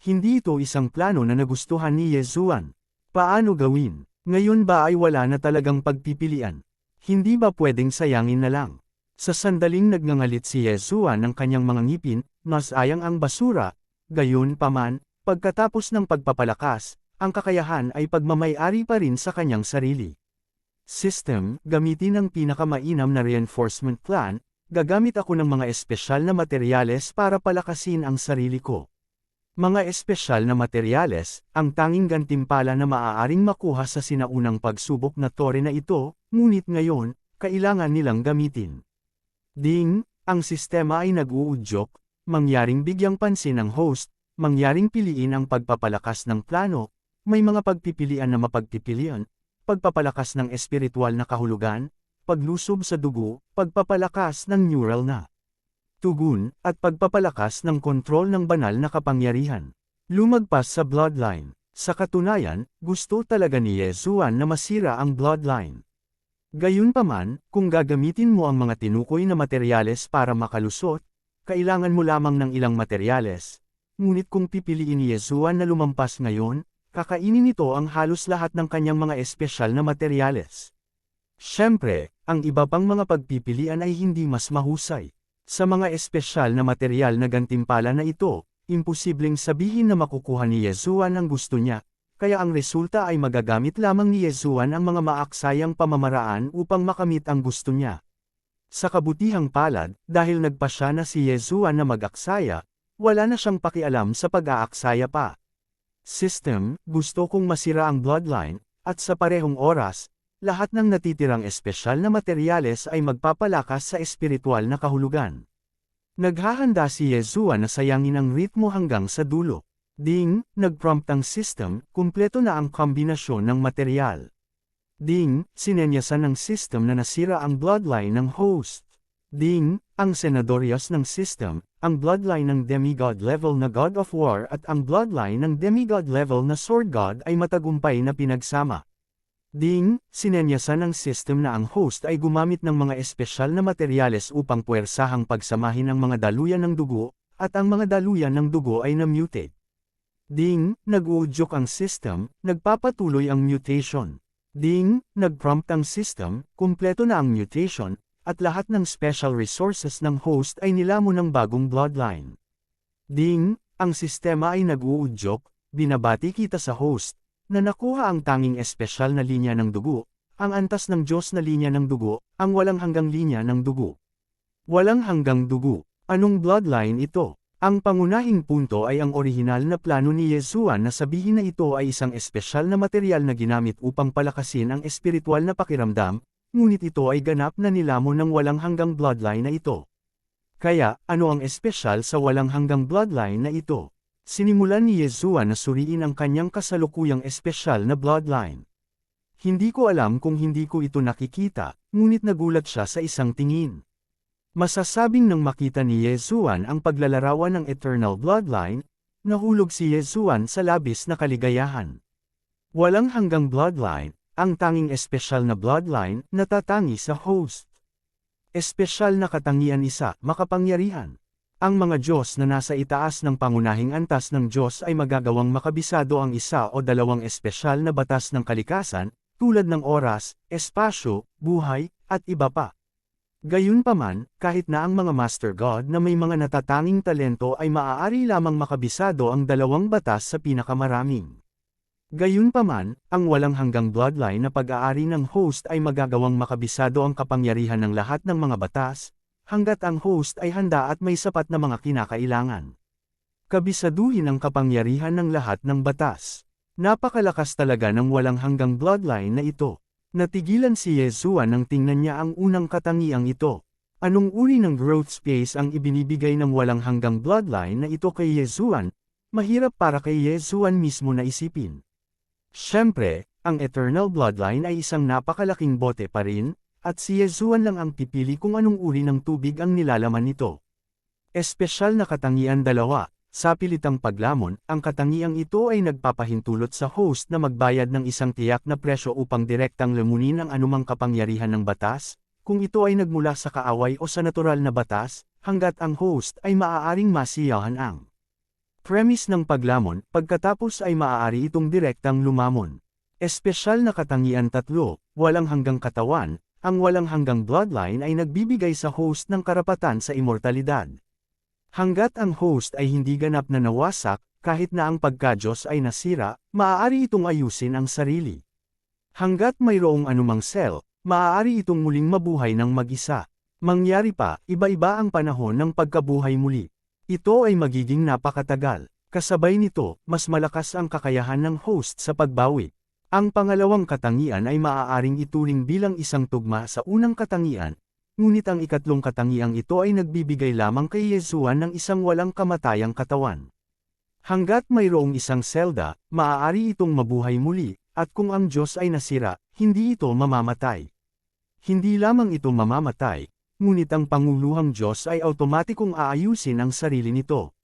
[SPEAKER 1] Hindi ito isang plano na nagustuhan ni Yezuan. Paano gawin? Ngayon ba ay wala na talagang pagpipilian? Hindi ba pwedeng sayangin na lang? Sa sandaling nagngangalit si Yezuan ng kanyang mga ngipin, nasayang ang basura, gayon paman, pagkatapos ng pagpapalakas, ang kakayahan ay pagmamay-ari pa rin sa kanyang sarili. System, gamitin ang pinakamainam na reinforcement plan, gagamit ako ng mga espesyal na materyales para palakasin ang sarili ko. Mga espesyal na materyales, ang tanging gantimpala na maaaring makuha sa sinaunang pagsubok na tore na ito, ngunit ngayon, kailangan nilang gamitin. Ding, ang sistema ay nag-uudyok, mangyaring bigyang pansin ng host, mangyaring piliin ang pagpapalakas ng plano, may mga pagpipilian na mapagpipilian, pagpapalakas ng espiritual na kahulugan, paglusob sa dugo, pagpapalakas ng neural na tugon, at pagpapalakas ng kontrol ng banal na kapangyarihan. lumagpas sa bloodline. Sa katunayan, gusto talaga ni Yesuan na masira ang bloodline. Gayunpaman, kung gagamitin mo ang mga tinukoy na materyales para makalusot, kailangan mo lamang ng ilang materyales. Ngunit kung pipiliin ni Yesuan na lumampas ngayon, kakainin nito ang halos lahat ng kanyang mga espesyal na materyales. Siyempre, ang iba pang mga pagpipilian ay hindi mas mahusay. Sa mga espesyal na materyal na gantimpala na ito, imposibleng sabihin na makukuha ni Yesuan ang gusto niya, kaya ang resulta ay magagamit lamang ni Yesuan ang mga maaksayang pamamaraan upang makamit ang gusto niya. Sa kabutihang palad, dahil nagpasya na si Yesuan na mag-aksaya, wala na siyang pakialam sa pag-aaksaya pa. System, gusto kong masira ang bloodline, at sa parehong oras, lahat ng natitirang espesyal na materyales ay magpapalakas sa espiritual na kahulugan. Naghahanda si Yesuan na sayangin ang ritmo hanggang sa dulo. Ding, nag-prompt ang system, kumpleto na ang kombinasyon ng materyal. Ding, sinenyasan ng system na nasira ang bloodline ng host. Ding, ang senadorios ng system, ang bloodline ng demigod level na God of War at ang bloodline ng demigod level na Sword God ay matagumpay na pinagsama. Ding, sinenyasan ng system na ang host ay gumamit ng mga espesyal na materyales upang puwersahang pagsamahin ang mga daluyan ng dugo, at ang mga daluyan ng dugo ay na-mutate. Ding, nag-uudyok ang system, nagpapatuloy ang mutation. Ding, nag-prompt ang system, kumpleto na ang mutation, at lahat ng special resources ng host ay nilamon ng bagong bloodline. Ding, ang sistema ay nag-uudyok, binabati kita sa host, na nakuha ang tanging espesyal na linya ng dugo, ang antas ng Diyos na linya ng dugo, ang walang hanggang linya ng dugo. Walang hanggang dugo. Anong bloodline ito? Ang pangunahing punto ay ang orihinal na plano ni Yesuan na sabihin na ito ay isang espesyal na materyal na ginamit upang palakasin ang espiritual na pakiramdam, ngunit ito ay ganap na nilamon ng walang hanggang bloodline na ito. Kaya, ano ang espesyal sa walang hanggang bloodline na ito? Sinimulan ni Yesuan na suriin ang kanyang kasalukuyang espesyal na bloodline. Hindi ko alam kung hindi ko ito nakikita, ngunit nagulat siya sa isang tingin. Masasabing nang makita ni Yesuan ang paglalarawan ng eternal bloodline, nahulog si Yesuan sa labis na kaligayahan. Walang hanggang bloodline, ang tanging espesyal na bloodline, natatangi sa host. Espesyal na katangian isa, makapangyarihan. Ang mga Diyos na nasa itaas ng pangunahing antas ng Diyos ay magagawang makabisado ang isa o dalawang espesyal na batas ng kalikasan, tulad ng oras, espasyo, buhay, at iba pa. Gayunpaman, kahit na ang mga Master God na may mga natatanging talento ay maaari lamang makabisado ang dalawang batas sa pinakamaraming. Gayunpaman, ang walang hanggang bloodline na pag-aari ng host ay magagawang makabisado ang kapangyarihan ng lahat ng mga batas, hanggat ang host ay handa at may sapat na mga kinakailangan. Kabisaduhin ang kapangyarihan ng lahat ng batas. Napakalakas talaga ng walang hanggang bloodline na ito. Natigilan si Yesuan nang tingnan niya ang unang katangiang ito. Anong uri ng growth space ang ibinibigay ng walang hanggang bloodline na ito kay Yesuan? Mahirap para kay Yesuan mismo na isipin. Siyempre, ang eternal bloodline ay isang napakalaking bote pa rin, at si Yesuan lang ang pipili kung anong uri ng tubig ang nilalaman nito. Espesyal na katangian dalawa, sa pilitang paglamon, ang katangiang ito ay nagpapahintulot sa host na magbayad ng isang tiyak na presyo upang direktang lamunin ang anumang kapangyarihan ng batas, kung ito ay nagmula sa kaaway o sa natural na batas, hanggat ang host ay maaaring masiyahan ang premise ng paglamon, pagkatapos ay maaari itong direktang lumamon. Espesyal na katangian tatlo, walang hanggang katawan. Ang walang hanggang bloodline ay nagbibigay sa host ng karapatan sa immortalidad. Hanggat ang host ay hindi ganap na nawasak, kahit na ang pagka-Diyos ay nasira, maaari itong ayusin ang sarili. Hanggat mayroong anumang cell, maaari itong muling mabuhay ng mag-isa. Mangyari pa, iba-iba ang panahon ng pagkabuhay muli. Ito ay magiging napakatagal. Kasabay nito, mas malakas ang kakayahan ng host sa pagbawi. Ang pangalawang katangian ay maaaring ituring bilang isang tugma sa unang katangian, ngunit ang ikatlong katangiang ito ay nagbibigay lamang kay Yesuan ng isang walang kamatayang katawan. Hanggat mayroong isang selda, maaari itong mabuhay muli, at kung ang Diyos ay nasira, hindi ito mamamatay. Hindi lamang ito mamamatay, ngunit ang panguluhang Diyos ay automatikong aayusin ang sarili nito.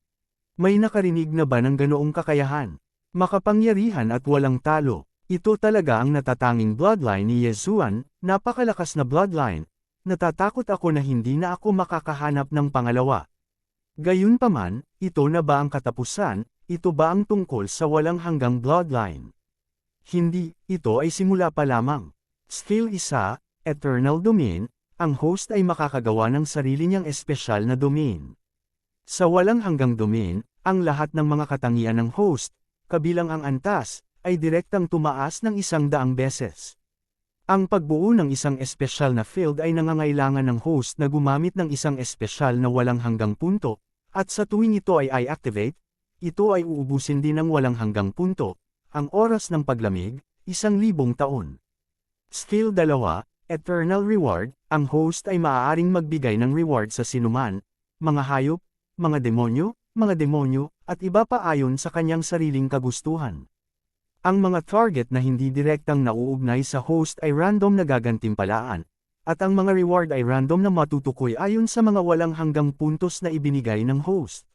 [SPEAKER 1] May nakarinig na ba ng ganoong kakayahan? Makapangyarihan at walang talo. Ito talaga ang natatanging bloodline ni Yezuan, napakalakas na bloodline. Natatakot ako na hindi na ako makakahanap ng pangalawa. Gayunpaman, ito na ba ang katapusan? Ito ba ang tungkol sa walang hanggang bloodline? Hindi, ito ay simula pa lamang. Skill 1, Eternal Domain, ang host ay makakagawa ng sarili niyang espesyal na domain. Sa walang hanggang domain, ang lahat ng mga katangian ng host, kabilang ang antas, ay direktang tumaas ng 100 beses. Ang pagbuo ng isang espesyal na field ay nangangailangan ng host na gumamit ng isang espesyal na walang hanggang punto, at sa tuwing ito ay i-activate, ito ay uubusin din ng walang hanggang punto. Ang oras ng paglamig, 1,000 taon. Skill 2, Eternal Reward, ang host ay maaaring magbigay ng reward sa sinuman, mga hayop, mga demonyo, at iba pa ayon sa kanyang sariling kagustuhan. Ang mga target na hindi direktang nauugnay sa host ay random na gagantimpalaan, at ang mga reward ay random na matutukoy ayon sa mga walang hanggang puntos na ibinigay ng host.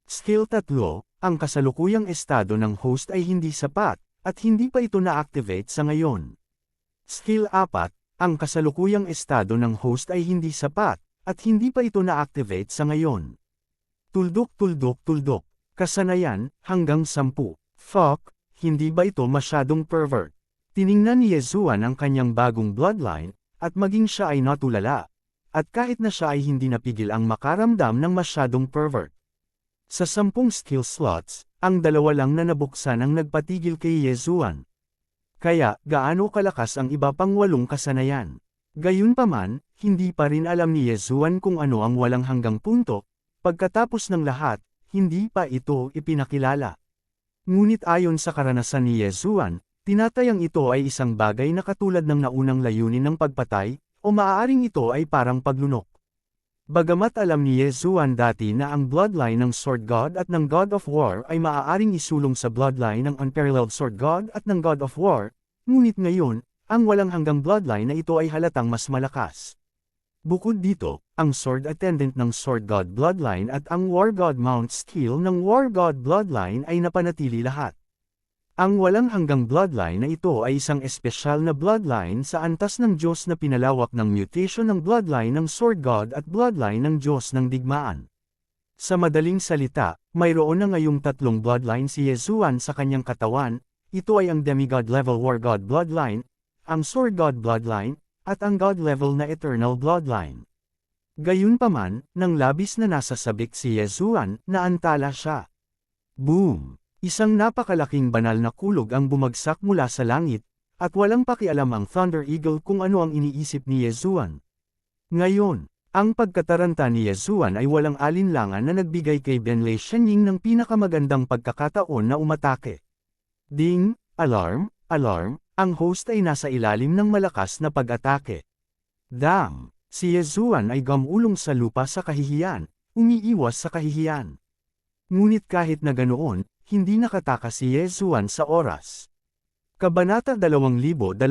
[SPEAKER 1] Skill 3, ang kasalukuyang estado ng host ay hindi sapat, at hindi pa ito na-activate sa ngayon. Skill 4, ang kasalukuyang estado ng host ay hindi sapat, at hindi pa ito na-activate sa ngayon. Tuldok. Kasanayan, hanggang 10. Fuck, hindi ba ito masyadong pervert? Tiningnan ni Yezuan ang kanyang bagong bloodline, at maging siya ay natulala. At kahit na siya ay hindi napigil ang makaramdam ng masyadong pervert. Sa 10 skill slots, ang 2 lang na nabuksan ang nagpatigil kay Yezuan. Kaya, gaano kalakas ang iba pang 8 kasanayan? Gayunpaman, hindi pa rin alam ni Yezuan kung ano ang walang hanggang punto. Pagkatapos ng lahat, hindi pa ito ipinakilala. Ngunit ayon sa karanasan ni Yezuan, tinatayang ito ay isang bagay na katulad ng naunang layunin ng pagpatay, o maaaring ito ay parang paglunok. Bagamat alam ni Yezuan dati na ang bloodline ng Sword God at ng God of War ay maaaring isulong sa bloodline ng Unparalleled Sword God at ng God of War, ngunit ngayon, ang walang hanggang bloodline na ito ay halatang mas malakas. Bukod dito, ang Sword Attendant ng Sword God Bloodline at ang War God Mount Skill ng War God Bloodline ay napanatili lahat. Ang walang hanggang bloodline na ito ay isang espesyal na bloodline sa antas ng Diyos na pinalawak ng mutation ng bloodline ng Sword God at bloodline ng Diyos ng Digmaan. Sa madaling salita, mayroon na ngayong 3 bloodline si Yezuan sa kanyang katawan, ito ay ang Demigod level War God Bloodline, ang Sword God Bloodline, at ang God level na Eternal Bloodline. Gayunpaman, nang labis na nasasabik si Yezuan, naantala siya. Boom! Isang napakalaking banal na kulog ang bumagsak mula sa langit, at walang pakialam ang Thunder Eagle kung ano ang iniisip ni Yezuan. Ngayon, ang pagkataranta ni Yezuan ay walang alinlangan na nagbigay kay Benlei Shenying ng pinakamagandang pagkakataon na umatake. Ding! Alarm! Ang host ay nasa ilalim ng malakas na pag-atake. Damn! Si Yezuan ay gumulong sa lupa sa kahihiyan, umiiwas sa kahihiyan. Ngunit kahit na ganoon, hindi nakatakas si Yezuan sa oras. Kabanata 2215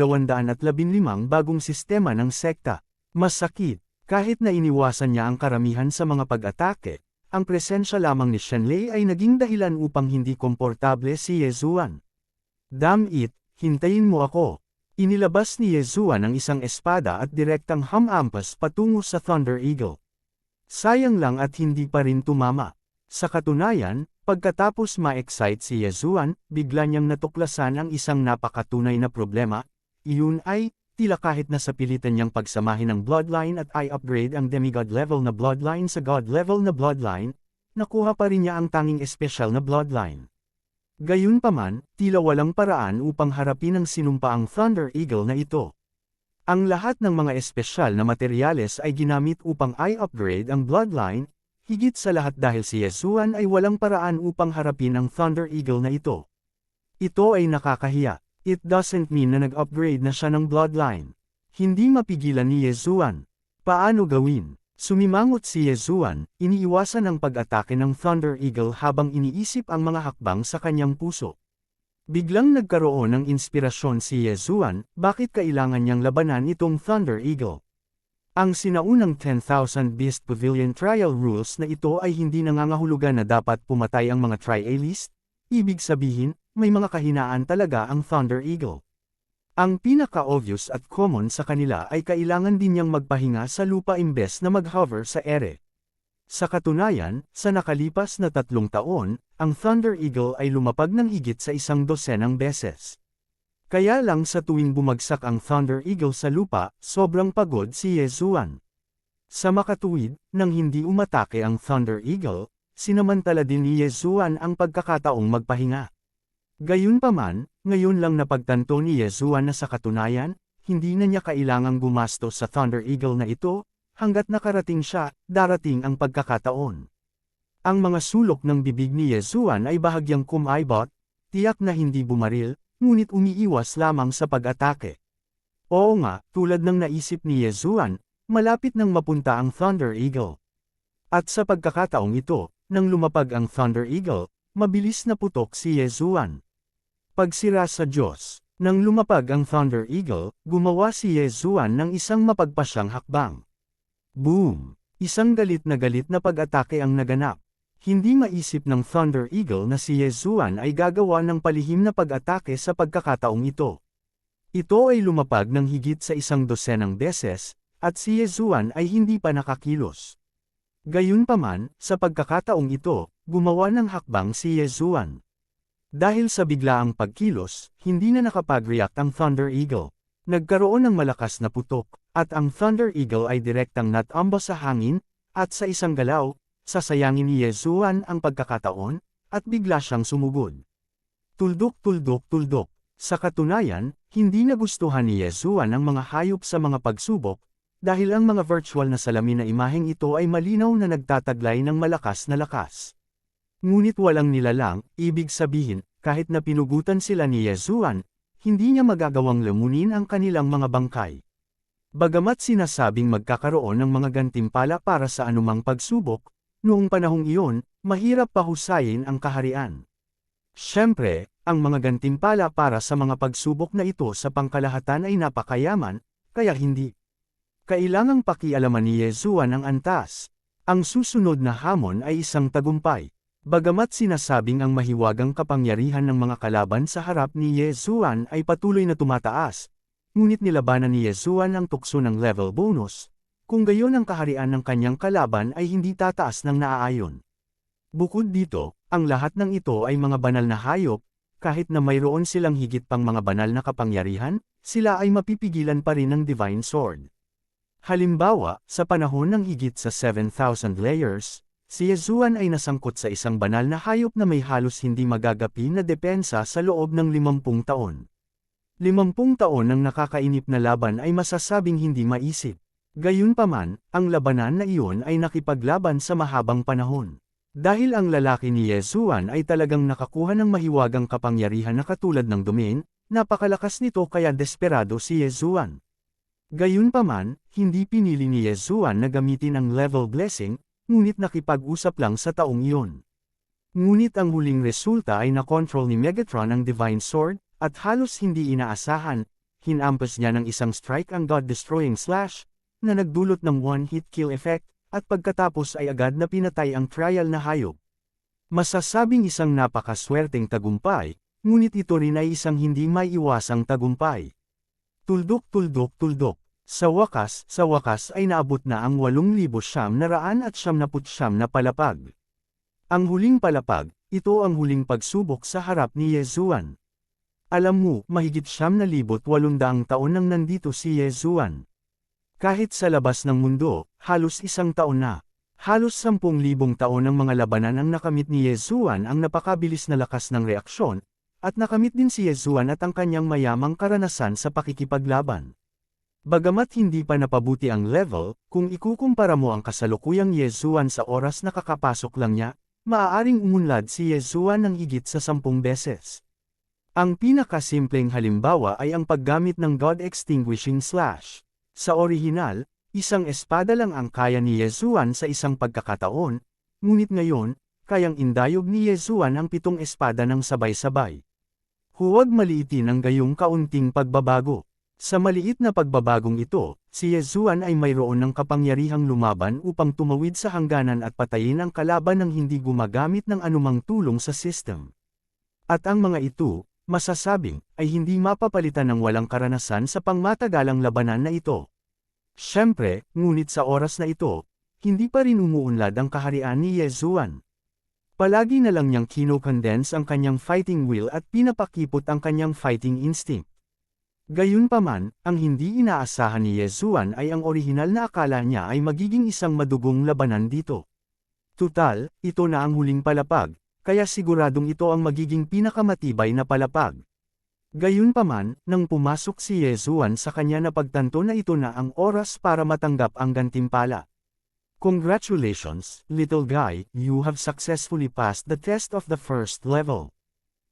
[SPEAKER 1] Bagong Sistema ng Sekta. Masakit, kahit na iniwasan niya ang karamihan sa mga pag-atake, ang presensya lamang ni Shenlei ay naging dahilan upang hindi komportable si Yezuan. Damn it! Hintayin mo ako. Inilabas ni Yezuan ang isang espada at direktang hamampas patungo sa Thunder Eagle. Sayang lang at hindi pa rin tumama. Sa katunayan, pagkatapos ma-excite si Yezuan, bigla niyang natuklasan ang isang napakatunay na problema, iyon ay, tila kahit na sa pilitan niyang pagsamahin ang bloodline at i-upgrade ang demigod level na bloodline sa god level na bloodline, nakuha pa rin niya ang tanging espesyal na bloodline. Gayunpaman, tila walang paraan upang harapin ang sinumpaang Thunder Eagle na ito. Ang lahat ng mga espesyal na materyales ay ginamit upang i-upgrade ang bloodline, higit sa lahat dahil si Yezuan ay walang paraan upang harapin ang Thunder Eagle na ito. Ito ay nakakahiya. It doesn't mean na nag-upgrade na siya ng bloodline. Hindi mapigilan ni Yezuan. Paano gawin? Sumimangot si Yezuan, iniiwasan ang pag-atake ng Thunder Eagle habang iniisip ang mga hakbang sa kanyang puso. Biglang nagkaroon ng inspirasyon si Yezuan, bakit kailangan niyang labanan itong Thunder Eagle? Ang sinaunang 10,000 Beast Pavilion Trial Rules na ito ay hindi nangangahulugan na dapat pumatay ang mga trialist, ibig sabihin, may mga kahinaan talaga ang Thunder Eagle. Ang pinaka-obvious at common sa kanila ay kailangan din niyang magpahinga sa lupa imbes na mag-hover sa ere. Sa katunayan, sa nakalipas na 3 taon, ang Thunder Eagle ay lumapag ng higit sa 100 beses. Kaya lang sa tuwing bumagsak ang Thunder Eagle sa lupa, sobrang pagod si Yezuan. Sa makatuwid, nang hindi umatake ang Thunder Eagle, sinamantala din ni Yezuan ang pagkakataong magpahinga. Gayunpaman, ngayon lang napagtanto ni Yezuan na sa katunayan, hindi na niya kailangang gumastos sa Thunder Eagle na ito, hanggat nakarating siya, darating ang pagkakataon. Ang mga sulok ng bibig ni Yezuan ay bahagyang kumaibot, tiyak na hindi bumaril, ngunit umiiwas lamang sa pag-atake. Oo nga, tulad ng naisip ni Yezuan, malapit nang mapunta ang Thunder Eagle. At sa pagkakataong ito, nang lumapag ang Thunder Eagle, mabilis na putok si Yezuan. Pagsira sa Diyos. Nang lumapag ang Thunder Eagle, gumawa si Yezuan ng isang mapagpasyang hakbang. Boom! Isang galit na pag-atake ang naganap. Hindi maisip ng Thunder Eagle na si Yezuan ay gagawa ng palihim na pag-atake sa pagkakataong ito. Ito ay lumapag ng higit sa 100 beses, at si Yezuan ay hindi pa nakakilos. Gayunpaman, sa pagkakataong ito, gumawa ng hakbang si Yezuan. Dahil sa biglaang pagkilos, hindi na nakapag-react ang Thunder Eagle. Nagkaroon ng malakas na putok, at ang Thunder Eagle ay direktang natumba sa hangin, at sa isang galaw, sasayangin ni Yezuan ang pagkakataon, at bigla siyang sumugod. Tuldok. Sa katunayan, hindi nagustuhan ni Yezuan ang mga hayop sa mga pagsubok, dahil ang mga virtual na salamin na imaheng ito ay malinaw na nagtataglay ng malakas na lakas. Ngunit walang nilalang, ibig sabihin, kahit na pinugutan sila ni Yezuan, hindi niya magagawang lamunin ang kanilang mga bangkay. Bagamat sinasabing magkakaroon ng mga gantimpala para sa anumang pagsubok, noong panahong iyon, mahirap pahusayin ang kaharian. Siyempre, ang mga gantimpala para sa mga pagsubok na ito sa pangkalahatan ay napakayaman, kaya hindi kailangang pakialaman ni Yezuan ang antas. Ang susunod na hamon ay isang tagumpay. Bagamat sinasabing ang mahiwagang kapangyarihan ng mga kalaban sa harap ni Yezuan ay patuloy na tumataas, ngunit nilabanan ni Yezuan ang tukso ng level bonus, kung gayon ang kaharian ng kanyang kalaban ay hindi tataas ng naaayon. Bukod dito, ang lahat ng ito ay mga banal na hayop, kahit na mayroon silang higit pang mga banal na kapangyarihan, sila ay mapipigilan pa rin ng Divine Sword. Halimbawa, sa panahon ng higit sa 7,000 layers, si Yezuan ay nasangkot sa isang banal na hayop na may halos hindi magagapi na depensa sa loob ng 50 taon. 50 taon ng nakakainip na laban ay masasabing hindi maisip. Gayunpaman, ang labanan na iyon ay nakipaglaban sa mahabang panahon. Dahil ang lalaki ni Yezuan ay talagang nakakuha ng mahiwagang kapangyarihan na katulad ng domain, napakalakas nito kaya desperado si Yezuan. Gayunpaman, hindi pinili ni Yezuan na gamitin ang level blessing, ngunit nakipag-usap lang sa taong iyon. Ngunit ang huling resulta ay na-control ni Megatron ang Divine Sword, at halos hindi inaasahan, hinampas niya ng isang strike ang God-destroying slash, na nagdulot ng one-hit kill effect, at pagkatapos ay agad na pinatay ang trial na hayop. Masasabing isang napakaswerteng tagumpay, ngunit ito rin ay isang hindi maiiwasang tagumpay. Tuldok. Sa wakas ay naabot na ang 8,999 na palapag. Ang huling palapag, ito ang huling pagsubok sa harap ni Yezuan. Alam mo, mahigit 9,800 taon nang nandito si Yezuan. Kahit sa labas ng mundo, halos 1 taon na. Halos 10,000 taon ng mga labanan ang nakamit ni Yezuan ang napakabilis na lakas ng reaksyon, at nakamit din si Yezuan at ang kanyang mayamang karanasan sa pakikipaglaban. Bagamat hindi pa napabuti ang level, kung ikukumpara mo ang kasalukuyang Yezuan sa oras na kakapasok lang niya, maaaring umunlad si Yezuan ng higit sa 10 beses. Ang pinakasimpleng halimbawa ay ang paggamit ng God Extinguishing Slash. Sa orihinal, isang espada lang ang kaya ni Yezuan sa isang pagkakataon, ngunit ngayon, kayang indayog ni Yezuan ang 7 espada ng sabay-sabay. Huwag maliitin ang gayong kaunting pagbabago. Sa maliit na pagbabagong ito, si Yezuan ay mayroon ng kapangyarihang lumaban upang tumawid sa hangganan at patayin ang kalaban ng hindi gumagamit ng anumang tulong sa system. At ang mga ito, masasabing, ay hindi mapapalitan ng walang karanasan sa pangmatagalang labanan na ito. Siyempre, ngunit sa oras na ito, hindi pa rin umuunlad ang kaharian ni Yezuan. Palagi na lang niyang kino-condense ang kanyang fighting will at pinapakipot ang kanyang fighting instinct. Gayunpaman, ang hindi inaasahan ni Yezuan ay ang orihinal na akala niya ay magiging isang madugong labanan dito. Tutal, ito na ang huling palapag, kaya siguradong ito ang magiging pinakamatibay na palapag. Gayunpaman, nang pumasok si Yezuan sa kanya napagtanto na ito na ang oras para matanggap ang gantimpala. Congratulations, little guy, you have successfully passed the test of the first level.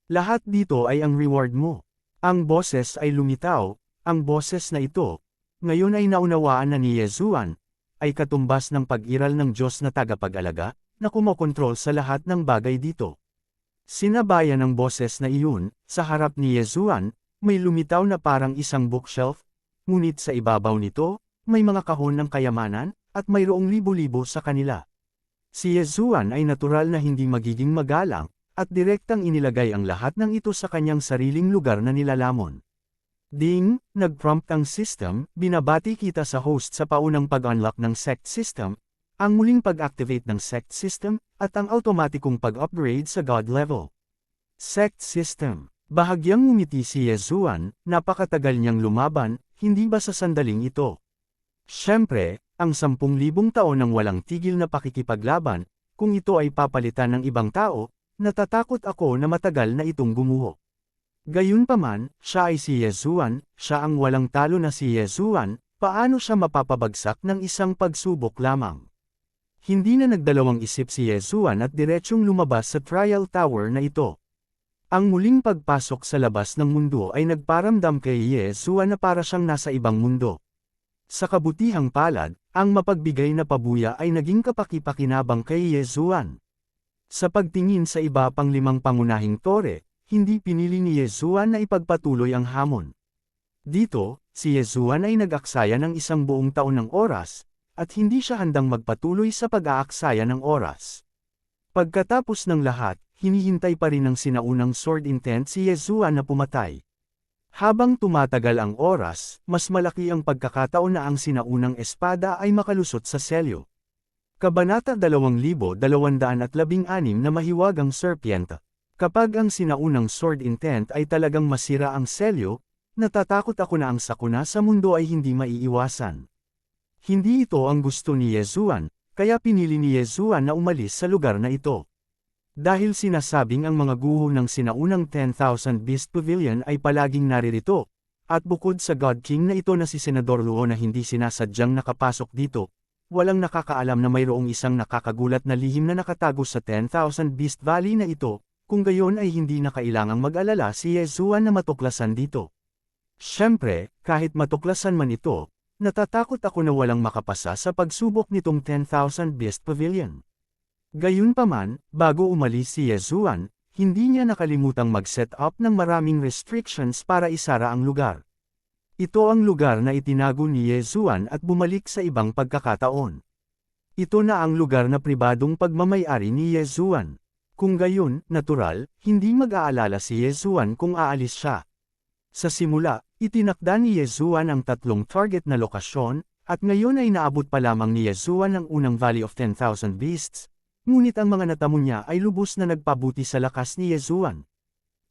[SPEAKER 1] Lahat dito ay ang reward mo. Ang boses ay lumitaw, ang boses na ito, ngayon ay naunawaan na ni Yezuan, ay katumbas ng pag-iral ng Diyos na tagapag-alaga, na kumokontrol sa lahat ng bagay dito. Sinabayan ng boses na iyon, sa harap ni Yezuan, may lumitaw na parang isang bookshelf, ngunit sa ibabaw nito, may mga kahon ng kayamanan, at mayroong libo-libo sa kanila. Si Yezuan ay natural na hindi magiging magalang, at direktang inilagay ang lahat ng ito sa kanyang sariling lugar na nilalamon. Ding, nag-prompt ang system, binabati kita sa host sa paunang pag-unlock ng sect system, ang muling pag-activate ng sect system, at ang automatikong pag-upgrade sa God level. Sect system. Bahagyang ngumiti si Yezuan, napakatagal niyang lumaban, hindi ba sa sandaling ito? Siyempre, ang 10,000 taon ng walang tigil na pakikipaglaban, kung ito ay papalitan ng ibang tao, natatakot ako na matagal na itong gumuho. Gayunpaman, siya ay si Yezuan, siya ang walang talo na si Yezuan, paano siya mapapabagsak ng isang pagsubok lamang? Hindi na nagdalawang isip si Yezuan at diretsyong lumabas sa trial tower na ito. Ang muling pagpasok sa labas ng mundo ay nagparamdam kay Yezuan na para siyang nasa ibang mundo. Sa kabutihang palad, ang mapagbigay na pabuya ay naging kapaki-pakinabang kay Yezuan. Sa pagtingin sa iba pang 5 pangunahing tore, hindi pinili ni Yezuan na ipagpatuloy ang hamon. Dito, si Yezuan ay nag-aksaya ng 1 buong taon ng oras, at hindi siya handang magpatuloy sa pag-aaksaya ng oras. Pagkatapos ng lahat, hinihintay pa rin ng sinaunang sword intent si Yezuan na pumatay. Habang tumatagal ang oras, mas malaki ang pagkakataon na ang sinaunang espada ay makalusot sa selyo. Kabanata 2216 na Mahiwagang Serpiente. Kapag ang sinaunang sword intent ay talagang masira ang selyo, natatakot ako na ang sakuna sa mundo ay hindi maiiwasan. Hindi ito ang gusto ni Yezuan, kaya pinili ni Yezuan na umalis sa lugar na ito. Dahil sinasabing ang mga guho ng sinaunang 10,000 Beast Pavilion ay palaging naririto, at bukod sa God King na ito na si Senador Luo na hindi sinasadyang nakapasok dito, walang nakakaalam na mayroong isang nakakagulat na lihim na nakatago sa 10,000 Beast Valley na ito, kung gayon ay hindi na kailangang mag-alala si Yezuan na matuklasan dito. Siyempre, kahit matuklasan man ito, natatakot ako na walang makapasa sa pagsubok nitong 10,000 Beast Pavilion. Gayunpaman, bago umalis si Yezuan, hindi niya nakalimutang mag-set up ng maraming restrictions para isara ang lugar. Ito ang lugar na itinago ni Yezuan at bumalik sa ibang pagkakataon. Ito na ang lugar na pribadong pagmamay-ari ni Yezuan. Kung gayon, natural, hindi mag-aalala si Yezuan kung aalis siya. Sa simula, itinakda ni Yezuan ang 3 target na lokasyon, at ngayon ay naabot pa lamang ni Yezuan ang unang Valley of 10,000 Beasts, ngunit ang mga natamo niya ay lubos na nagpabuti sa lakas ni Yezuan.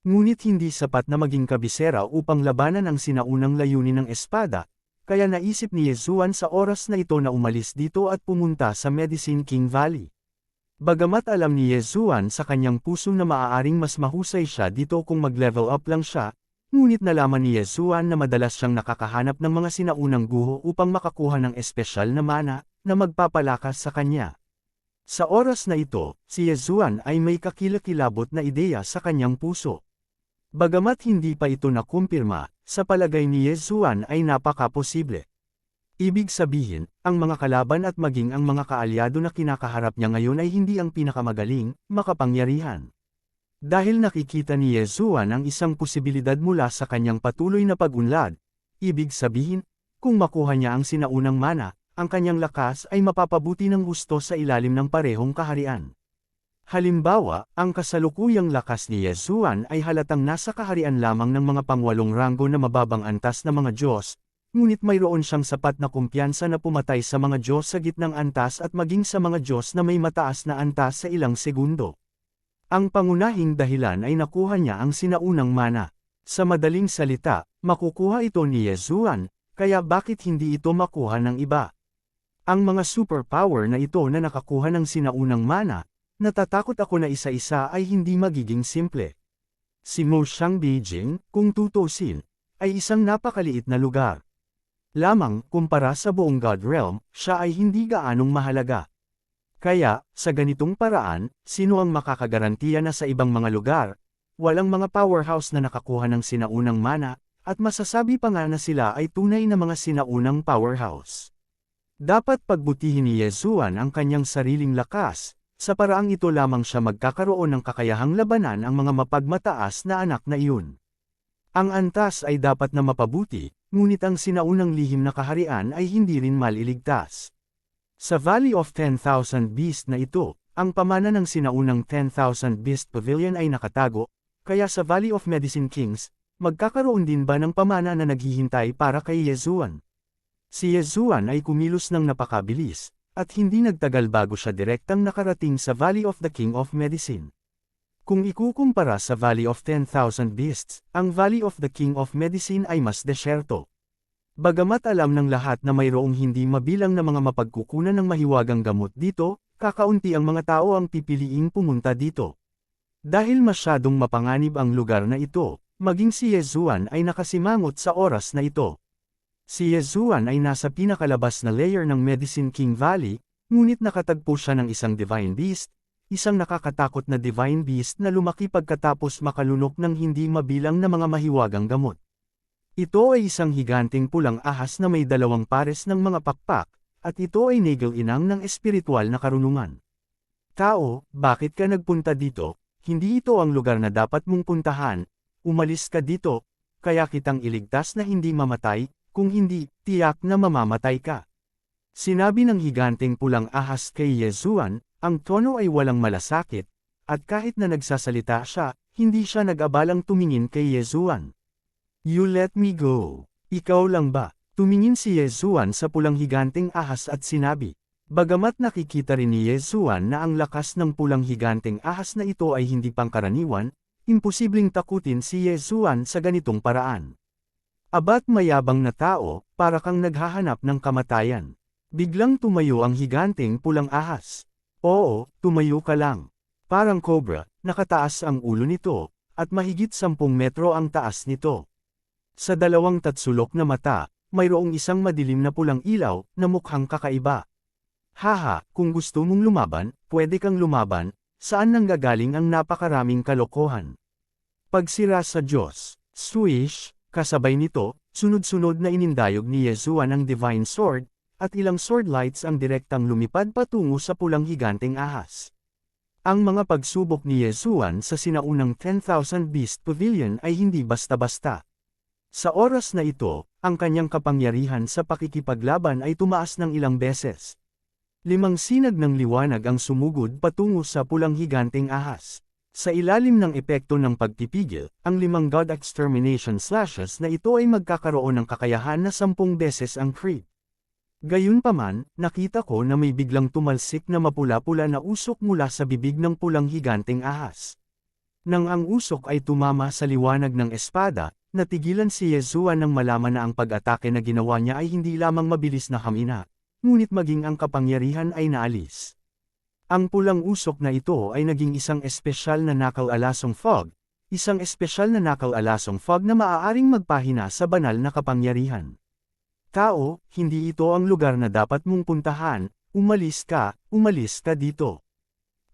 [SPEAKER 1] Ngunit hindi sapat na maging kabisera upang labanan ang sinaunang layunin ng espada, kaya naisip ni Yezuan sa oras na ito na umalis dito at pumunta sa Medicine King Valley. Bagamat alam ni Yezuan sa kanyang puso na maaaring mas mahusay siya dito kung mag-level up lang siya, ngunit nalaman ni Yezuan na madalas siyang nakakahanap ng mga sinaunang guho upang makakuha ng espesyal na mana, na magpapalakas sa kanya. Sa oras na ito, si Yezuan ay may kakilakilabot na ideya sa kanyang puso. Bagamat hindi pa ito nakumpirma, sa palagay ni Yezuan ay napaka-posible. Ibig sabihin, ang mga kalaban at maging ang mga kaalyado na kinakaharap niya ngayon ay hindi ang pinakamagaling, makapangyarihan. Dahil nakikita ni Yezuan ang isang posibilidad mula sa kanyang patuloy na pag-unlad, ibig sabihin, kung makuha niya ang sinaunang mana, ang kanyang lakas ay mapapabuti ng husto sa ilalim ng parehong kaharian. Halimbawa, ang kasalukuyang lakas ni Yesuan ay halatang nasa kaharian lamang ng mga pangwalong ranggo na mababang antas na mga Diyos, ngunit mayroon siyang sapat na kumpiyansa na pumatay sa mga Diyos sa gitnang antas at maging sa mga Diyos na may mataas na antas sa ilang segundo. Ang pangunahing dahilan ay nakuha niya ang sinaunang mana. Sa madaling salita, makukuha ito ni Yesuan, kaya bakit hindi ito makuha ng iba? Ang mga superpower na ito na nakakuha ng sinaunang mana, natatakot ako na isa-isa ay hindi magiging simple. Si Moshang Beijing, kung tutusin, ay isang napakaliit na lugar. Lamang, kumpara sa buong God Realm, siya ay hindi gaanong mahalaga. Kaya, sa ganitong paraan, sino ang makakagarantiya na sa ibang mga lugar, walang mga powerhouse na nakakuha ng sinaunang mana, at masasabi pa nga na sila ay tunay na mga sinaunang powerhouse. Dapat pagbutihin ni Yesuan ang kanyang sariling lakas, sa paraang ito lamang siya magkakaroon ng kakayahang labanan ang mga mapagmataas na anak na iyon. Ang antas ay dapat na mapabuti, ngunit ang sinaunang lihim na kaharian ay hindi rin maliligtas. Sa Valley of 10,000 Beasts na ito, ang pamana ng sinaunang 10,000 Beast Pavilion ay nakatago, kaya sa Valley of Medicine Kings, magkakaroon din ba ng pamana na naghihintay para kay Yesuan? Si Yesuan ay kumilos ng napakabilis, at hindi nagtagal bago siya direktang nakarating sa Valley of the King of Medicine. Kung ikukumpara sa Valley of 10,000 Beasts, ang Valley of the King of Medicine ay mas desyerto. Bagamat alam ng lahat na mayroong hindi mabilang na mga mapagkukunan ng mahiwagang gamot dito, kakaunti ang mga tao ang pipiliing pumunta dito. Dahil masyadong mapanganib ang lugar na ito, maging si Yesuan ay nakasimangot sa oras na ito. Si Yesuan ay nasa pinakalabas na layer ng Medicine King Valley, ngunit nakatagpo siya ng isang Divine Beast, isang nakakatakot na Divine Beast na lumaki pagkatapos makalunok ng hindi mabilang na mga mahiwagang gamot. Ito ay isang higanting pulang ahas na may 2 pares ng mga pakpak, at ito ay nagil-inang ng espiritual na karunungan. Tao, bakit ka nagpunta dito? Hindi ito ang lugar na dapat mong puntahan, umalis ka dito, kaya kitang iligtas na hindi mamatay, kung hindi, tiyak na mamamatay ka. Sinabi ng higanting pulang ahas kay Yesuan, ang tono ay walang malasakit, at kahit na nagsasalita siya, hindi siya nag-abalang tumingin kay Yesuan. You let me go. Ikaw lang ba? Tumingin si Yesuan sa pulang higanting ahas at sinabi. Bagamat nakikita rin ni Yesuan na ang lakas ng pulang higanting ahas na ito ay hindi pangkaraniwan, imposibleng takutin si Yesuan sa ganitong paraan. Abat mayabang na tao, para kang naghahanap ng kamatayan. Biglang tumayo ang higanting pulang ahas. Oo, tumayo ka lang. Parang cobra, nakataas ang ulo nito, at mahigit 10 metro ang taas nito. Sa 2 tatsulok na mata, mayroong isang madilim na pulang ilaw, na mukhang kakaiba. Haha, kung gusto mong lumaban, pwede kang lumaban, saan nanggagaling ang napakaraming kalokohan? Pagsira sa Diyos. Swish! Kasabay nito, sunod-sunod na inindayog ni Yesuan ang Divine Sword, at ilang sword lights ang direktang lumipad patungo sa pulang higanting ahas. Ang mga pagsubok ni Yesuan sa sinaunang 10,000 Beast Pavilion ay hindi basta-basta. Sa oras na ito, ang kanyang kapangyarihan sa pakikipaglaban ay tumaas ng ilang beses. 5 sinag ng liwanag ang sumugod patungo sa pulang higanting ahas. Sa ilalim ng epekto ng pagpipigil, ang 5 God Extermination Slashes na ito ay magkakaroon ng kakayahan na 10 beses ang crit. Gayunpaman, nakita ko na may biglang tumalsik na mapula-pula na usok mula sa bibig ng pulang higanting ahas. Nang ang usok ay tumama sa liwanag ng espada, natigilan si Yesuan nang malaman na ang pag-atake na ginawa niya ay hindi lamang mabilis na hamina, ngunit maging ang kapangyarihan ay naalis. Ang pulang usok na ito ay naging isang espesyal na knuckle-alasong fog, isang espesyal na knuckle-alasong fog na maaaring magpahina sa banal na kapangyarihan. Tao, hindi ito ang lugar na dapat mong puntahan, umalis ka dito.